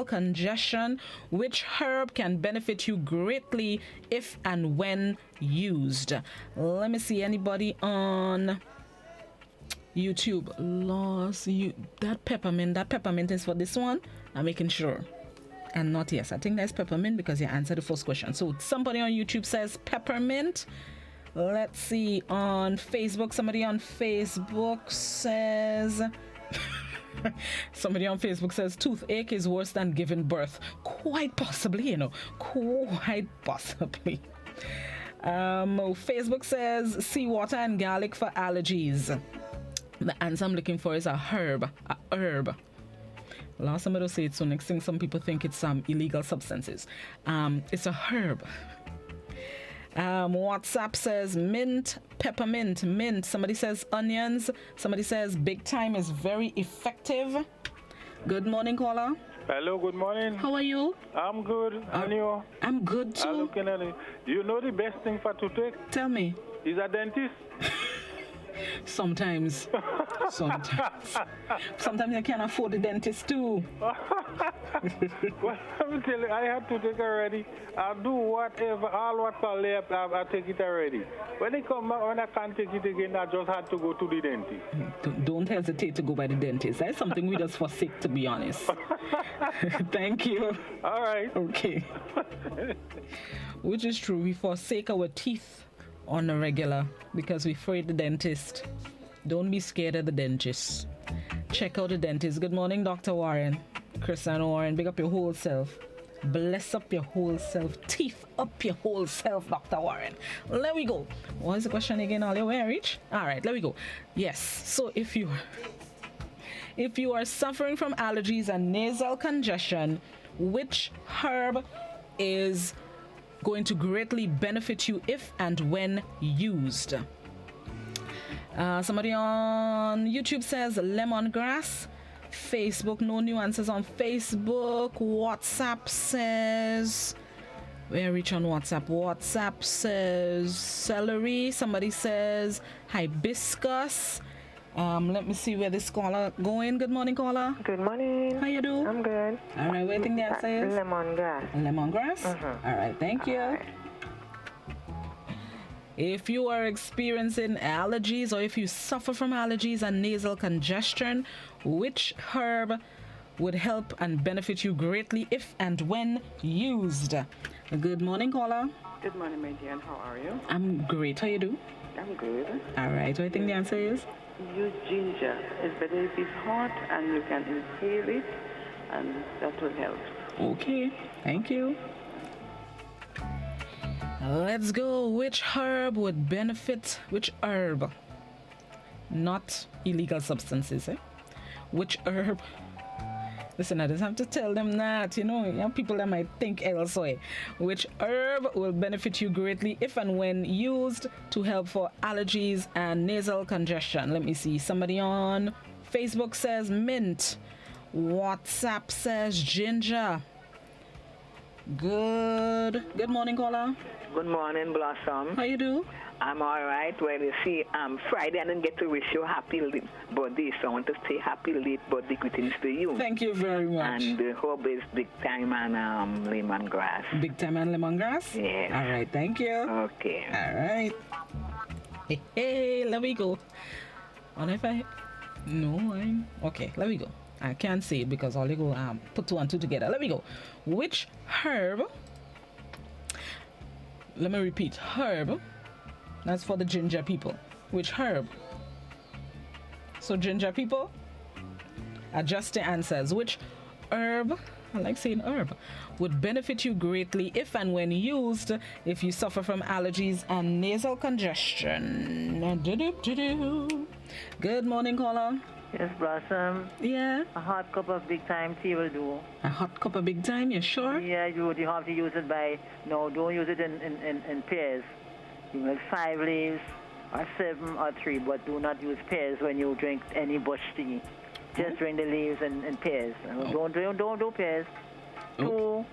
congestion, which herb can benefit you greatly if and when used? Let me see. Anybody on YouTube? That peppermint is for this one? I'm making sure. And not yes. I think that's peppermint because you answered the first question. So somebody on YouTube says peppermint. Let's see, on Facebook, somebody on Facebook says toothache is worse than giving birth. Quite possibly, quite possibly. Facebook says seawater and garlic for allergies. The answer I'm looking for is a herb. Last time I don't say it, so next thing some people think it's illegal substances. It's a herb. WhatsApp says mint, peppermint, mint. Somebody says onions. Somebody says big time is very effective. Good morning, caller. Hello, good morning. How are you? I'm good. And you? I'm good too. I'm looking at it. You know the best thing for toothache? Tell me. Is a dentist. Sometimes I can't afford the dentist too. Well, let me tell you, I have to take it already. I'll do whatever, all what's left, I'll take it already. When they come back, when I can't take it again, I just had to go to the dentist. Don't hesitate to go by the dentist. That's something we just forsake, to be honest. Thank you. All right. Okay. Which is true. We forsake our teeth on a regular because we're afraid the dentist. Don't be scared of the dentist. Check out the dentist. Good morning, Dr. Warren. Christian Warren, big up your whole self. Bless up your whole self. Teeth up your whole self, Dr. Warren. Let we go. What is the question again? All the way I reach? All right, let we go. Yes. So if you are suffering from allergies and nasal congestion, which herb is going to greatly benefit you if and when used. Somebody on YouTube says lemongrass. Facebook, no nuances on Facebook. WhatsApp says, where reach on WhatsApp? WhatsApp says celery. Somebody says hibiscus. Let me see where this caller going. Good morning, caller. Good morning. How you do? I'm good. All right, what do you think the answer is? Lemongrass. Lemongrass? All right, thank you. Right. If you are experiencing allergies or if you suffer from allergies and nasal congestion, which herb would help and benefit you greatly if and when used? Good morning, caller. Good morning, my dear. How are you? I'm great. How you do? I'm good. All right. What do you think the answer is? Use ginger. It's better if it's hot and you can inhale it, and that will help. Okay. Thank you. Let's go. Which herb would benefit? Which herb? Not illegal substances, eh? Which herb? Listen, I just have to tell them that, you know, people that might think elsewhere. Which herb will benefit you greatly if and when used to help for allergies and nasal congestion? Let me see. Somebody on Facebook says mint. WhatsApp says ginger. Good morning, caller. Good morning, Blossom. How you do? I'm all right. Well, you see, Friday I didn't get to wish you a happy birthday, so I want to say happy late birthday greetings to you. Thank you very much. And the herb is big time and lemongrass. Big time and lemongrass? Yes. All right, thank you. Okay. All right. Hey, let me go. What if I... No, okay, let me go. I can't say it because all they go put 2 and 2 together. Let me go. Which herb... Let me repeat. Herb. That's for the ginger people. Which herb? So ginger people, adjust the answers. Which herb, I like saying herb, would benefit you greatly if and when used if you suffer from allergies and nasal congestion? Good morning, caller. Yes, Blossom. Yeah? A hot cup of big time tea will do. A hot cup of big time, you sure? Yeah, you have to use it don't use it in pairs. You make 5 leaves or 7 or 3, but do not use pairs when you drink any bush tea. Just drink the leaves in pairs. Don't do pairs. 2,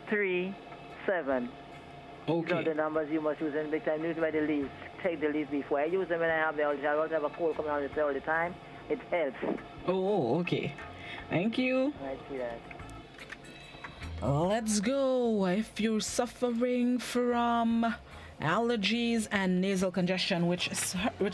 3, 7. Okay. These are the numbers you must use in big time. Use by the leaves. Take the leaves before. I use them when I have I don't have a cold coming out all the time. It helps. Oh, okay. Thank you. I see that. Let's go. If you're suffering from allergies and nasal congestion, which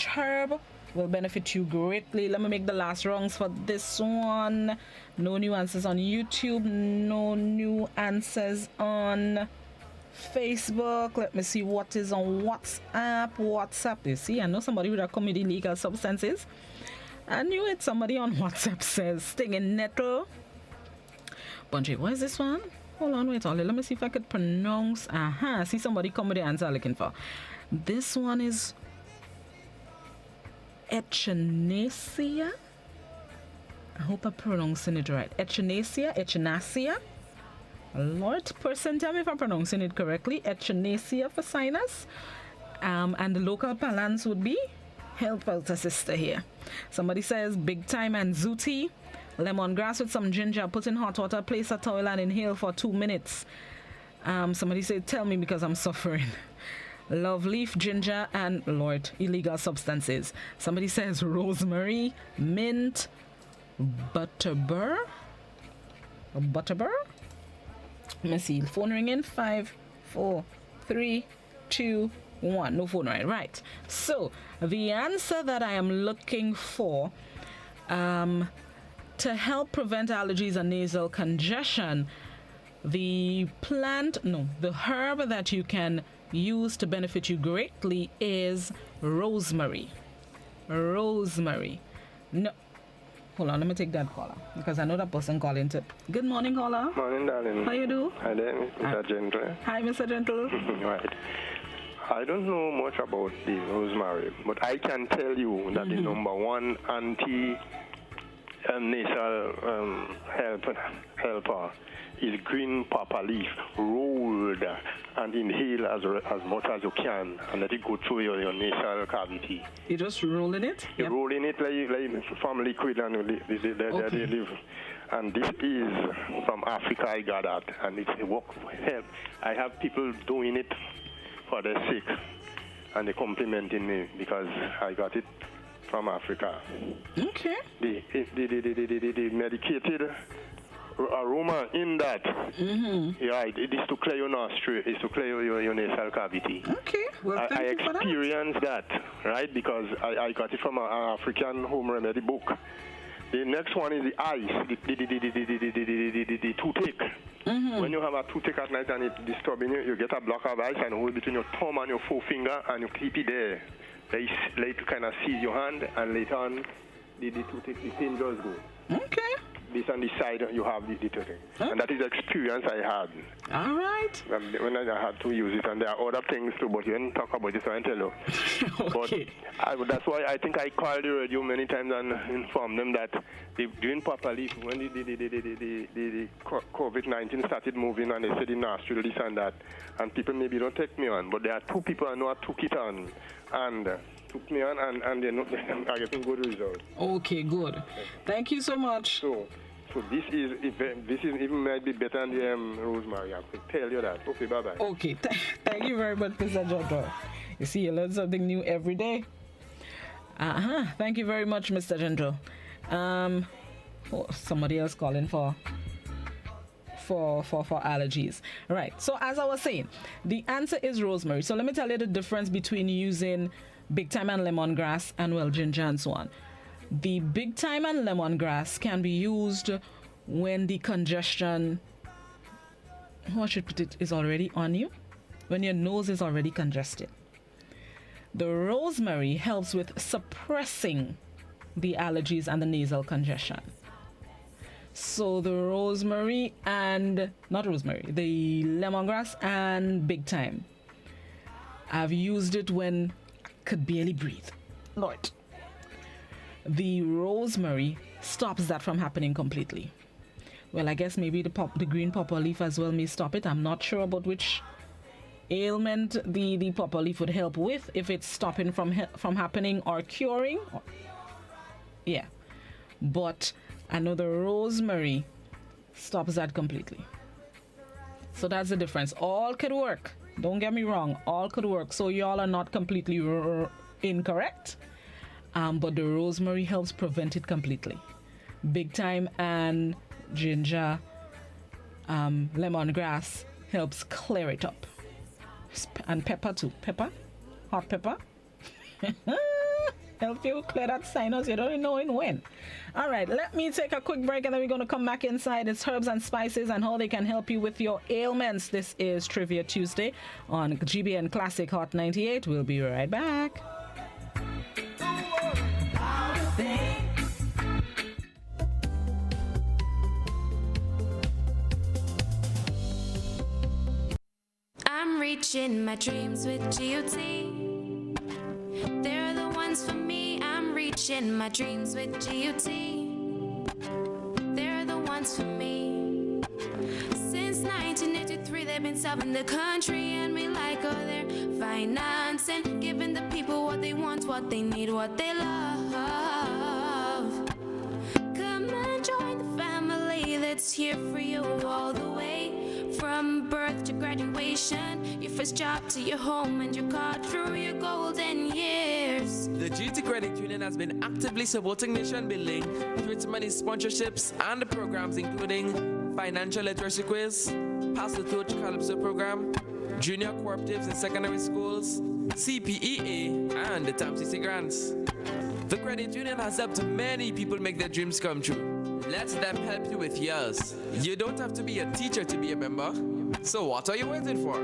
herb will benefit you greatly? Let me make the last rungs for this one. No new answers on YouTube. No new answers on Facebook. Let me see what is on WhatsApp. You see, I know somebody would have come with illegal substances. I knew it. Somebody on WhatsApp says stinging nettle. Bungie, what is this one? Hold on, wait, Ollie. Let me see if I could pronounce. See somebody come with the answer I'm looking for. This one is Echinacea. I hope I'm pronouncing it right. Echinacea. Lord, person, tell me if I'm pronouncing it correctly. Echinacea for sinus. And the local parlance would be, help out a sister here. Somebody says big time and zooty. Lemongrass with some ginger, put in hot water, place a towel and inhale for 2 minutes. Somebody said, tell me because I'm suffering. Love leaf, ginger, and Lord, illegal substances. Somebody says rosemary, mint, butterbur. Let me see. Phone ringing. 5, 4, 3, 2, 1. No phone right. So the answer that I am looking for, to help prevent allergies and nasal congestion, the herb that you can use to benefit you greatly is rosemary. No. Hold on, let me take that caller because I know that person calling too. Good morning, caller. Morning, darling. How you do? Hi there, Mr. Gentle. Hi, Mr. Gentle. Right. I don't know much about the rosemary, but I can tell you that the number one anti-nasal helper is green papa leaf rolled and inhale as much as you can and let it go through your nasal cavity. You just roll in it? You roll in it like from liquid and they live. And this is from Africa, I got that. And it's a work help. I have people doing it for their sake. And they complimenting me because I got it from Africa. Okay. The medicated aroma in that, it is to clear your nostril, it's to clear your nasal cavity. Okay, well, I experienced that, right? Because I got it from an African home remedy book. The next one is the ice, the toothache. When you have a toothache at night and it's disturbing you, you get a block of ice and hold between your thumb and your forefinger and you keep it there. Like to kind of seize your hand and later on the toothache, the pain just go. Okay. This on the side you have the toothache. Okay. And that is the experience I had. All right. When I had to use it, and there are other things too, but you didn't talk about it, so I tell you. Okay. But that's why I think I called the radio many times and informed them that they doing properly when the COVID-19 started moving and they said in nostril this and that, and people maybe don't take me on, but there are two people I know I took it on and took me on and they are getting good results. Okay, good. Thank you so much. So this is even might be better than the rosemary. I can tell you that. Okay, bye bye. Okay, thank you very much, Mr. Jandro. You see, you learn something new every day. Thank you very much, Mr. Jandro. Somebody else calling for allergies. Right. So as I was saying, the answer is rosemary. So let me tell you the difference between using big thyme and lemongrass and well ginger and so on. The big thyme and lemongrass can be used when the congestion, how I should put it, is already on you, when your nose is already congested. The rosemary helps with suppressing the allergies and the nasal congestion. So the rosemary and, not rosemary, the lemongrass and big thyme, I've used it when I could barely breathe. Lord. The rosemary stops that from happening completely. Well, I guess maybe the green pawpaw leaf as well may stop it. I'm not sure about which ailment the pawpaw leaf would help with, if it's stopping from happening or curing. Yeah. But I know the rosemary stops that completely. So that's the difference. All could work. Don't get me wrong. All could work. So y'all are not completely incorrect. But the rosemary helps prevent it completely. Big thyme and ginger, lemongrass helps clear it up. And pepper too. Pepper, hot pepper. Help you clear that sinus. You don't even know when. All right, let me take a quick break and then we're going to come back inside. It's herbs and spices and how they can help you with your ailments. This is Trivia Tuesday on GBN Classic Hot 98. We'll be right back. I'm reaching my dreams with GOT. They're the ones for me. I'm reaching my dreams with GOT. They're the ones for me. Since 1983, they've been serving the country, and we like all their financing, giving the people what they want, what they need, what they love. Come and join the family that's here for you all the way. From birth to graduation, your first job to your home and your car through your golden years. The GT Credit Union has been actively supporting nation building through its many sponsorships and the programs including Financial Literacy Quiz, Pass the Torch Calypso Program, Junior Cooperatives in Secondary Schools, CPEA, and the TAMCC Grants. The Credit Union has helped many people make their dreams come true. Let them help you with yours. You don't have to be a teacher to be a member. So what are you waiting for?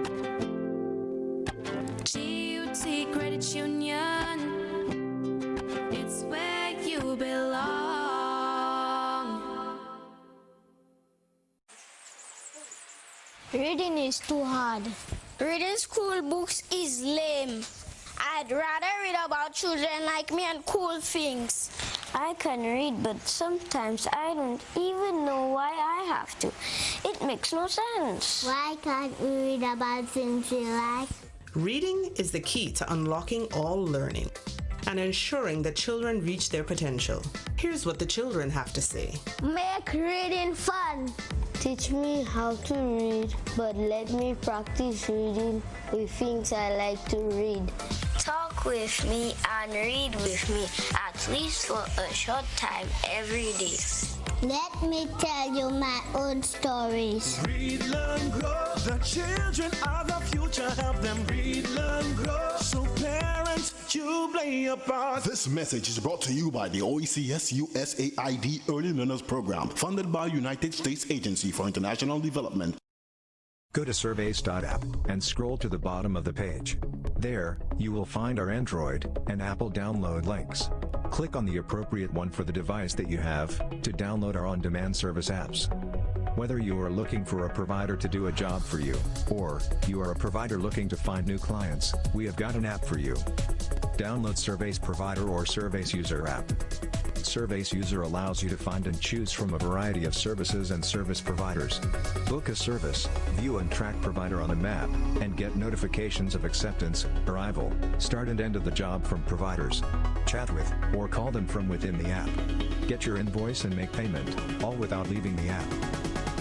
GUT Credit Union, it's where you belong. Reading is too hard. Reading school books is lame. I'd rather read about children like me and cool things. I can read, but sometimes I don't even know why I have to. It makes no sense. Why can't we read about things we like? Reading is the key to unlocking all learning and ensuring that children reach their potential. Here's what the children have to say. Make reading fun. Teach me how to read, but let me practice reading with things I like to read. Talk with me and read with me, at least for a short time every day. Let me tell you my own stories. Read, learn, grow. The children are the future. Help them read, learn, grow. So parents, you play your part. This message is brought to you by the OECS USAID Early Learners Program, funded by United States Agency for International Development. Go to surveys.app and scroll to the bottom of the page. There, you will find our Android and Apple download links. Click on the appropriate one for the device that you have to download our on-demand service apps. Whether you are looking for a provider to do a job for you, or you are a provider looking to find new clients, we have got an app for you. Download Surveys Provider or Surveys User app. Surveys User allows you to find and choose from a variety of services and service providers. Book a service, view and track provider on a map, and get notifications of acceptance, arrival, start and end of the job from providers. Chat with or call them from within the app. Get your invoice and make payment, all without leaving the app.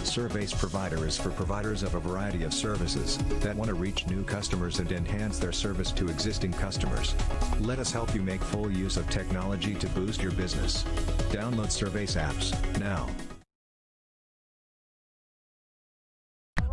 Surveys Provider is for providers of a variety of services that want to reach new customers and enhance their service to existing customers. Let us help you make full use of technology to boost your business. Download Surveys apps now.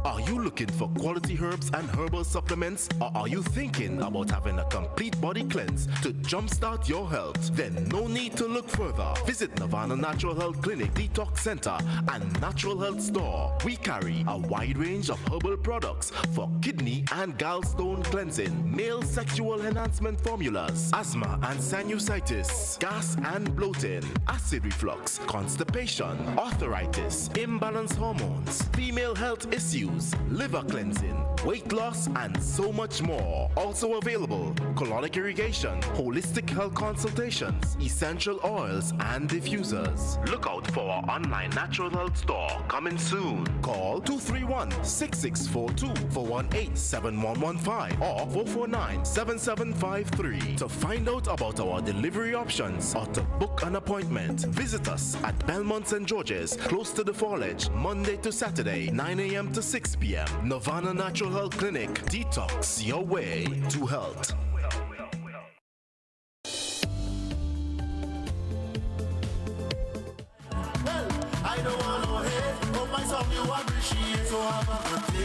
Are you looking for quality herbs and herbal supplements? Or are you thinking about having a complete body cleanse to jumpstart your health? Then no need to look further. Visit Nirvana Natural Health Clinic, Detox Center, and Natural Health Store. We carry a wide range of herbal products for kidney and gallstone cleansing, male sexual enhancement formulas, asthma and sinusitis, gas and bloating, acid reflux, constipation, arthritis, imbalanced hormones, female health issues, liver cleansing, weight loss, and so much more. Also available, colonic irrigation, holistic health consultations, essential oils, and diffusers. Look out for our online natural health store coming soon. Call 231-6642 for 18-7115 or 449-7753 to find out about our delivery options or to book an appointment. Visit us at Belmont St. George's, close to the Foliage, Monday to Saturday, 9 a.m. to 6 p.m. Nirvana Natural Health Clinic. Detox your way to health. Well, I don't want to hate. Hope my song you appreciate. So have a good day.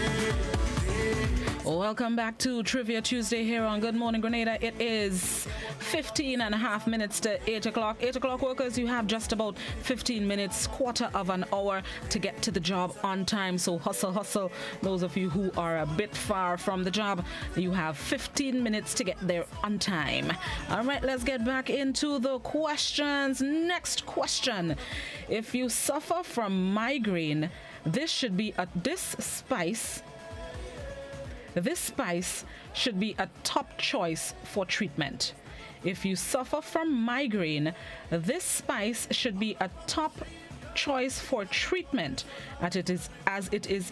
Welcome back to Trivia Tuesday here on Good Morning Grenada. It is 15 and a half minutes to 8 o'clock. 8 o'clock workers, you have just about 15 minutes, quarter of an hour to get to the job on time. So hustle, hustle. Those of you who are a bit far from the job, you have 15 minutes to get there on time. All right, let's get back into the questions. Next question. If you suffer from migraine, this spice should be a top choice for treatment. If you suffer from migraine, this spice should be a top choice for treatment as it is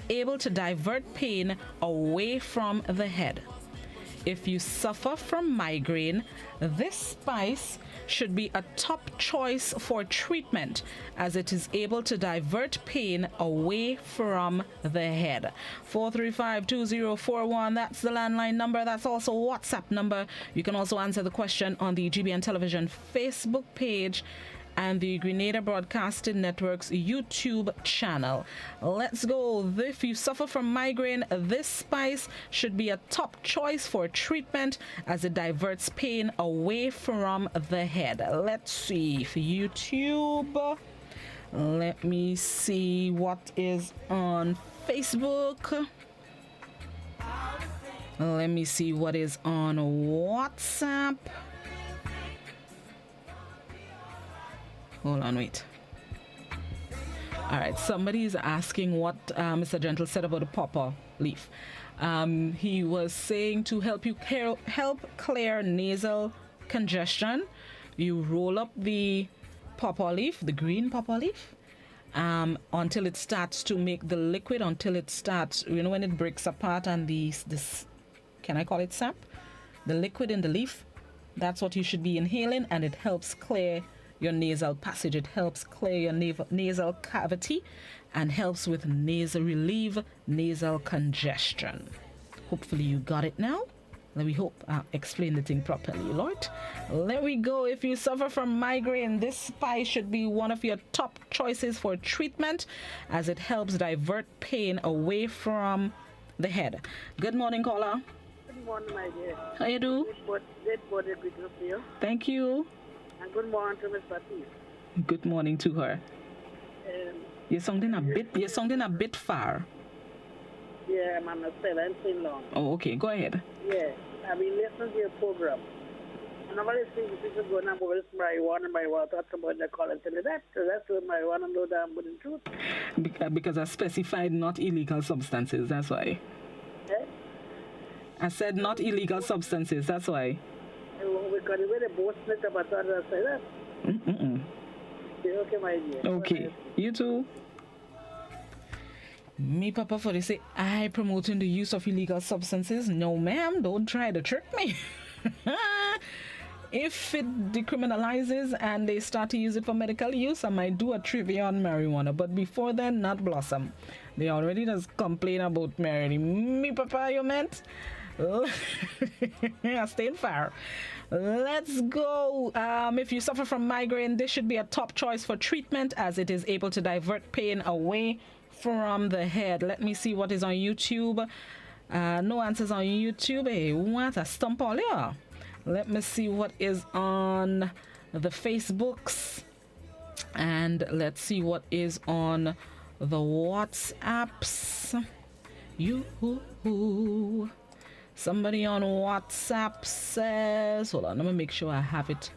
able to divert pain away from the head. If you suffer from migraine, this spice should be a top choice for treatment as it is able to divert pain away from the head. 435-2041, that's the landline number. That's also WhatsApp number. You can also answer the question on the GBN Television Facebook page and the Grenada Broadcasting Network's YouTube channel. Let's go. If you suffer from migraine, this spice should be a top choice for treatment as it diverts pain away from the head. Let's see. For YouTube, let me see what is on Facebook. Let me see what is on WhatsApp. Hold on, wait. All right, somebody is asking what Mr. Gentle said about the pawpaw leaf. He was saying to help clear nasal congestion, you roll up the pawpaw leaf, the green pawpaw leaf, until it starts to make the liquid, until it starts, when it breaks apart and this, can I call it sap? The liquid in the leaf, that's what you should be inhaling, and it helps clear your nasal passage. It helps clear your nasal cavity and helps with relieve nasal congestion. Hopefully you got it now. We hope I explained the thing properly, Lord. There we go. If you suffer from migraine, this spice should be one of your top choices for treatment, as it helps divert pain away from the head. Good morning, caller. Good morning, my dear. How you do? Good body greeting to you. Thank you. And good morning to Miss Patty. Good morning to her. You're sounding a bit far. Yeah, I'm on the silent thing long. Oh, okay. Go ahead. Yeah, I've been listening to your program. And I'm always seeing people going on about this marijuana, talking about the call and tell you that. So that's what marijuana no damn good in truth. Because I specified not illegal substances, that's why. Yeah? I said not illegal substances, that's why. Because the way they both split up, I thought I'd say that. Okay, my dear. Okay, you too. Me, Papa, for they say, I promoting the use of illegal substances. No, ma'am, don't try to trick me. If it decriminalizes and they start to use it for medical use, I might do a trivia on marijuana. But before then, not blossom. They already just complain about marijuana. Me, Papa, you meant? I stayed far. Let's go. If you suffer from migraine, this should be a top choice for treatment, as it is able to divert pain away from the head. Let me see what is on YouTube. No answers on YouTube. Hey, what a stump all here. Let me see what is on the Facebooks, and let's see what is on the WhatsApps. Somebody on WhatsApp says, hold on, let me make sure I have it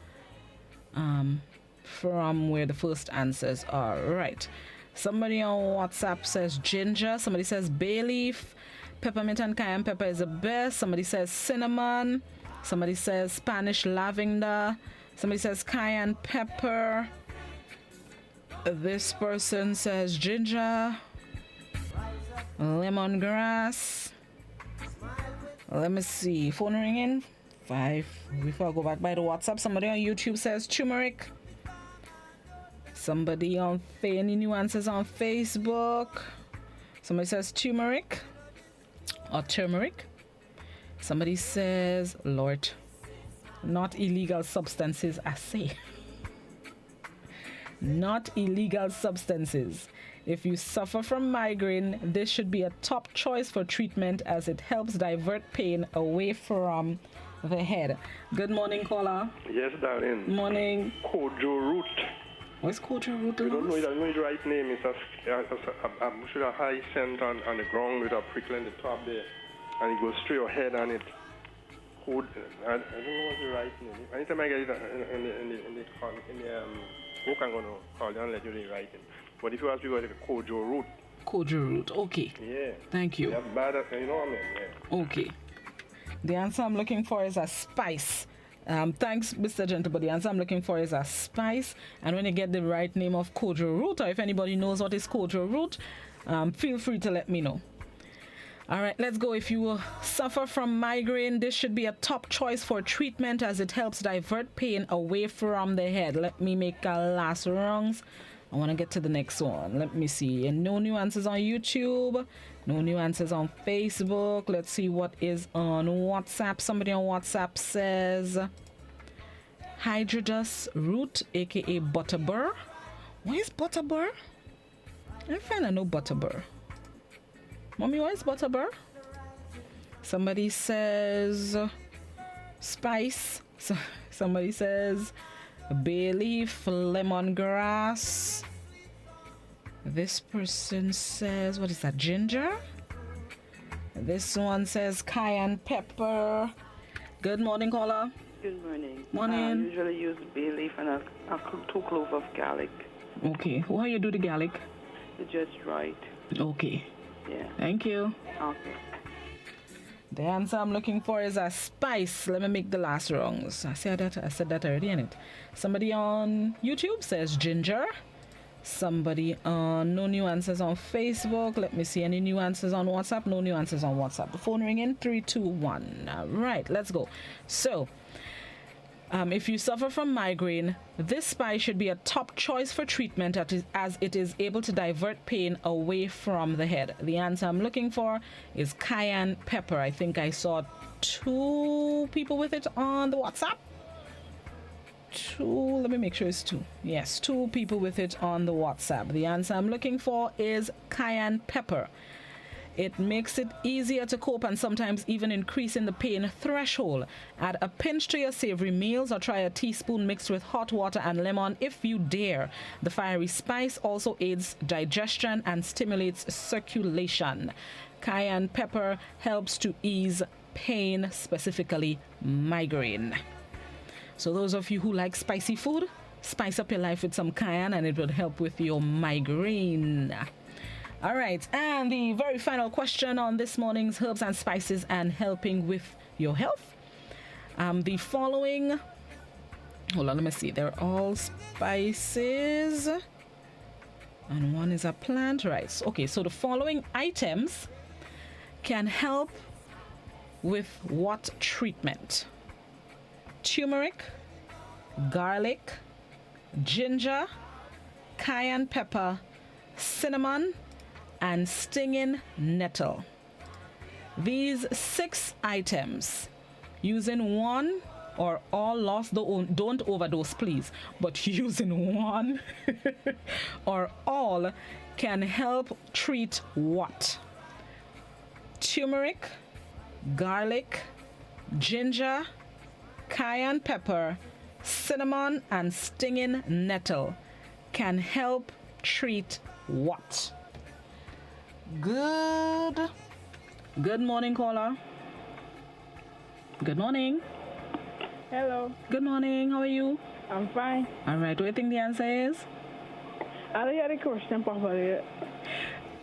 from where the first answers are. Right. Somebody on WhatsApp says ginger. Somebody says bay leaf. Peppermint and cayenne pepper is the best. Somebody says cinnamon. Somebody says Spanish lavender. Somebody says cayenne pepper. This person says ginger. Lemongrass. Let me see. Phone ringing. 5. Before I go back by the WhatsApp, somebody on YouTube says turmeric. Somebody on any new answers on Facebook. Somebody says turmeric or turmeric. Somebody says, Lord, not illegal substances, I say. Not illegal substances. If you suffer from migraine, this should be a top choice for treatment, as it helps divert pain away from the head. Good morning, caller. Yes, darling. Morning. Kojo root. What's kojo root? I don't know the right name. It's a high scent on the ground with a prickle in the top there, and it goes through your head, and it. I don't know what's the right name. Anytime I get it in the book, I'm going to call you and let you the right name. But if you ask me about the kojo root. Kojo root, okay. Yeah. Thank you. You know what I mean? Yeah. Okay. The answer I'm looking for is a spice. Thanks, Mr. Gentle, but the answer I'm looking for is a spice. And when you get the right name of kojo root, or if anybody knows what is kojo root, feel free to let me know. All right, let's go. If you suffer from migraine, this should be a top choice for treatment, as it helps divert pain away from the head. Let me make a last rounds. I want to get to the next one. Let me see. And no new answers on YouTube. No new answers on Facebook. Let's see what is on WhatsApp. Somebody on WhatsApp says hydrodus root, aka butterbur. What is butterbur? I'm trying to know butterbur. Mommy, what is butterbur? Somebody says spice. Somebody says bay leaf, lemongrass. This person says, what is that, ginger? This one says cayenne pepper. Good morning, caller. Good morning. Morning. I usually use bay leaf and 2 cloves of garlic. Okay. How you do the garlic? It's just right. Okay. Yeah. Thank you. Okay. The answer I'm looking for is a spice. Let me make the last wrongs. I said that already, innit? Somebody on YouTube says ginger. Somebody on no new answers on Facebook. Let me see any new answers on WhatsApp. No new answers on WhatsApp. The phone ringing 321. All right, let's go. So, if you suffer from migraine, this spice should be a top choice for treatment as it is able to divert pain away from the head. The answer I'm looking for is cayenne pepper. I think I saw 2 people with it on the WhatsApp. 2, let me make sure it's 2. Yes, 2 people with it on the WhatsApp. The answer I'm looking for is cayenne pepper. It makes it easier to cope and sometimes even increasing the pain threshold. Add a pinch to your savory meals or try a teaspoon mixed with hot water and lemon if you dare. The fiery spice also aids digestion and stimulates circulation. Cayenne pepper helps to ease pain, specifically migraine. So those of you who like spicy food, spice up your life with some cayenne and it will help with your migraine. All right, and the very final question on this morning's herbs and spices and helping with your health. The following, hold on, let me see. They're all spices, and one is a plant, right? Okay, so the following items can help with what treatment? Turmeric, garlic, ginger, cayenne pepper, cinnamon, and stinging nettle. These 6 items, using one or all lost, don't overdose please, but using one or all can help treat what? Turmeric, garlic, ginger, cayenne pepper, cinnamon, and stinging nettle can help treat what? Good morning, caller. Good morning. Hello. Good morning. How are you? I'm fine. All right. What do you think the answer is? I don't hear the question properly.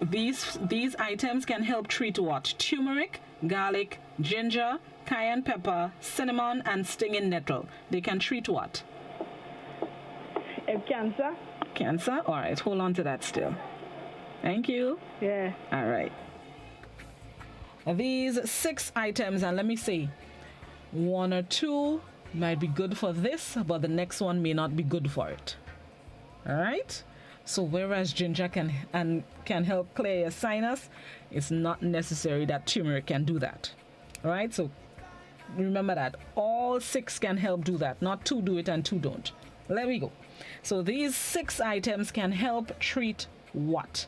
These items can help treat what? Turmeric, garlic, ginger, cayenne pepper, cinnamon, and stinging nettle. They can treat what? Cancer. Cancer? All right. Hold on to that still. Thank you. Yeah. All right. These 6 items, and let me see. 1 or 2 might be good for this, but the next one may not be good for it. All right? So whereas ginger can help clear your sinus, it's not necessary that turmeric can do that. All right? So remember that. All 6 can help do that. Not 2 do it and 2 don't. There we go. So these 6 items can help treat what?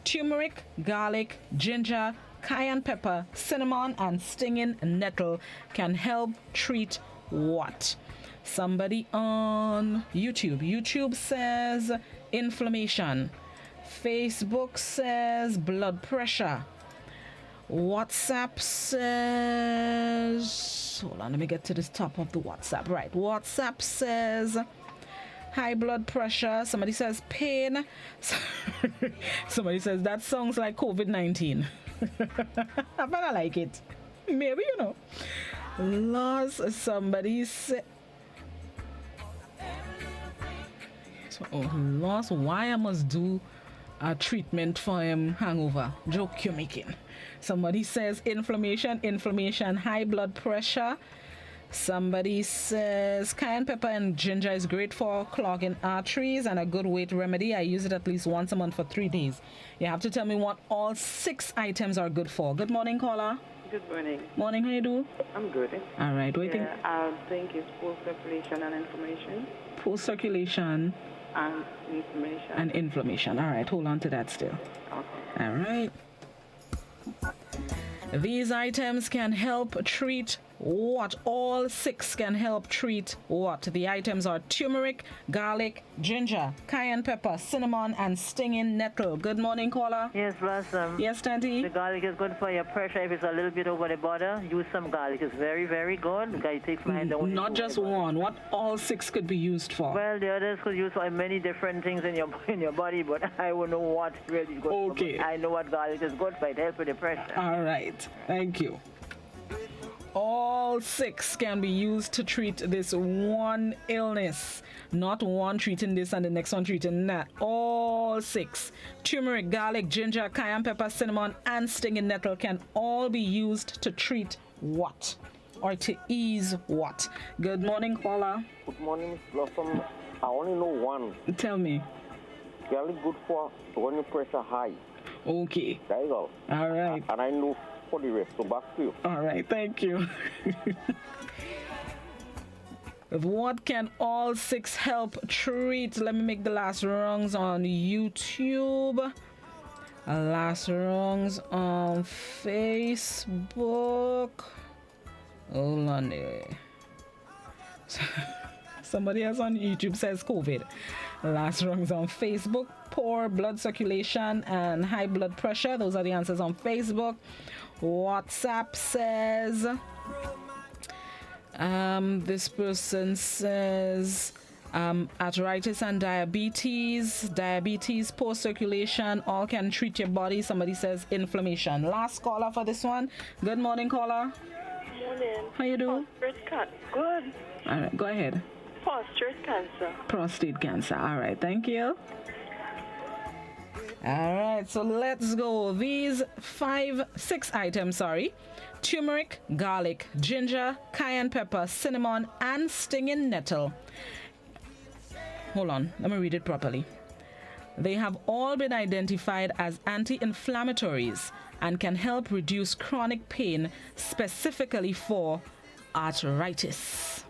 Turmeric, garlic, ginger, cayenne pepper, cinnamon, and stinging nettle can help treat what? Somebody on YouTube. YouTube says inflammation. Facebook says blood pressure. WhatsApp says... Hold on, let me get to the top of the WhatsApp. Right, WhatsApp says... high blood pressure. Somebody says pain. Somebody says that sounds like COVID-19. I better like it. Maybe, you know. Loss. Somebody said. Loss. Why I must do a treatment for hangover? Joke you're making. Somebody says inflammation, high blood pressure. Somebody says cayenne pepper and ginger is great for clogging arteries and a good weight remedy. I use it at least once a month for 3 days. You have to tell me what all 6 items are good for. Good morning, caller. Good morning. Morning, how you do? I'm good. All right, what do you think? I think it's poor circulation and inflammation. Poor circulation and inflammation. And inflammation. All right, hold on to that still. Okay. All right. These items can help treat what? All 6 can help treat what? The items are turmeric, garlic, ginger, cayenne pepper, cinnamon, and stinging nettle. Good morning, caller. Yes, Blossom. Yes, Tanti. The garlic is good for your pressure. If it's a little bit over the border, use some garlic. It's very, very good. The guy takes my hand. Not just one. What all 6 could be used for? Well, the others could use for many different things in your body, but I will know what really good. Okay. I know what garlic is good for. It helps with the pressure. All right. Thank you. all 6 can be used to treat this one illness. Not one treating this and the next one treating that. All 6. Turmeric, garlic, ginger, cayenne pepper, cinnamon, and stinging nettle can all be used to treat what? Or to ease what? Good morning, caller. Good morning, Miss Blossom. I only know one. Tell me. Garlic good for when your pressure high. Okay. There you go. All right. And I know for the rest, so back to you. All right, thank you. What can all 6 help treat? Let me make the last rungs on YouTube. Last rungs on Facebook. Hold on there. Somebody else on YouTube says COVID. Last rungs on Facebook. Poor blood circulation and high blood pressure. Those are the answers on Facebook. WhatsApp says... this person says arthritis and diabetes, poor circulation, all can treat your body. Somebody says inflammation. Last caller for this one. Good morning, caller. Morning. How you doing? Good. All right, go ahead. Prostate cancer. Prostate cancer. All right, thank you. All right, so let's go. These 6 items, turmeric, garlic, ginger, cayenne pepper, cinnamon, and stinging nettle. Hold on, let me read it properly. They have all been identified as anti-inflammatories and can help reduce chronic pain, specifically for arthritis.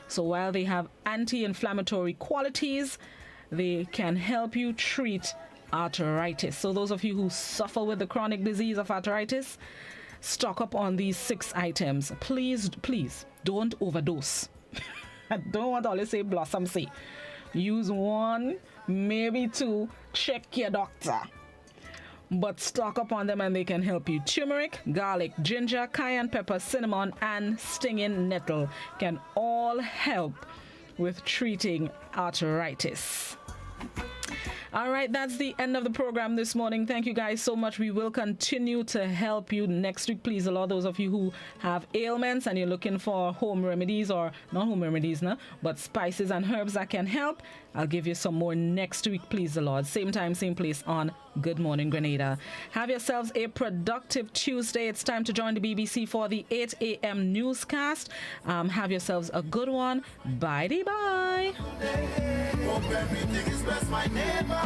So while they have anti-inflammatory qualities, they can help you treat arthritis. So those of you who suffer with the chronic disease of arthritis, stock up on these 6 items. Please don't overdose. I don't want to always say Blossom say. Use 1, maybe 2, check your doctor. But stock up on them and they can help you. Turmeric, garlic, ginger, cayenne pepper, cinnamon, and stinging nettle can all help with treating arthritis. All right, that's the end of the program this morning. Thank you guys so much. We will continue to help you next week. Please allow those of you who have ailments and you're looking for home remedies, or not home remedies, but spices and herbs that can help. I'll give you some more next week, please the Lord. Same time, same place on Good Morning Grenada. Have yourselves a productive Tuesday. It's time to join the BBC for the 8 a.m. newscast. Have yourselves a good one. Bye-bye. Hope everything is blessed, my neighbor.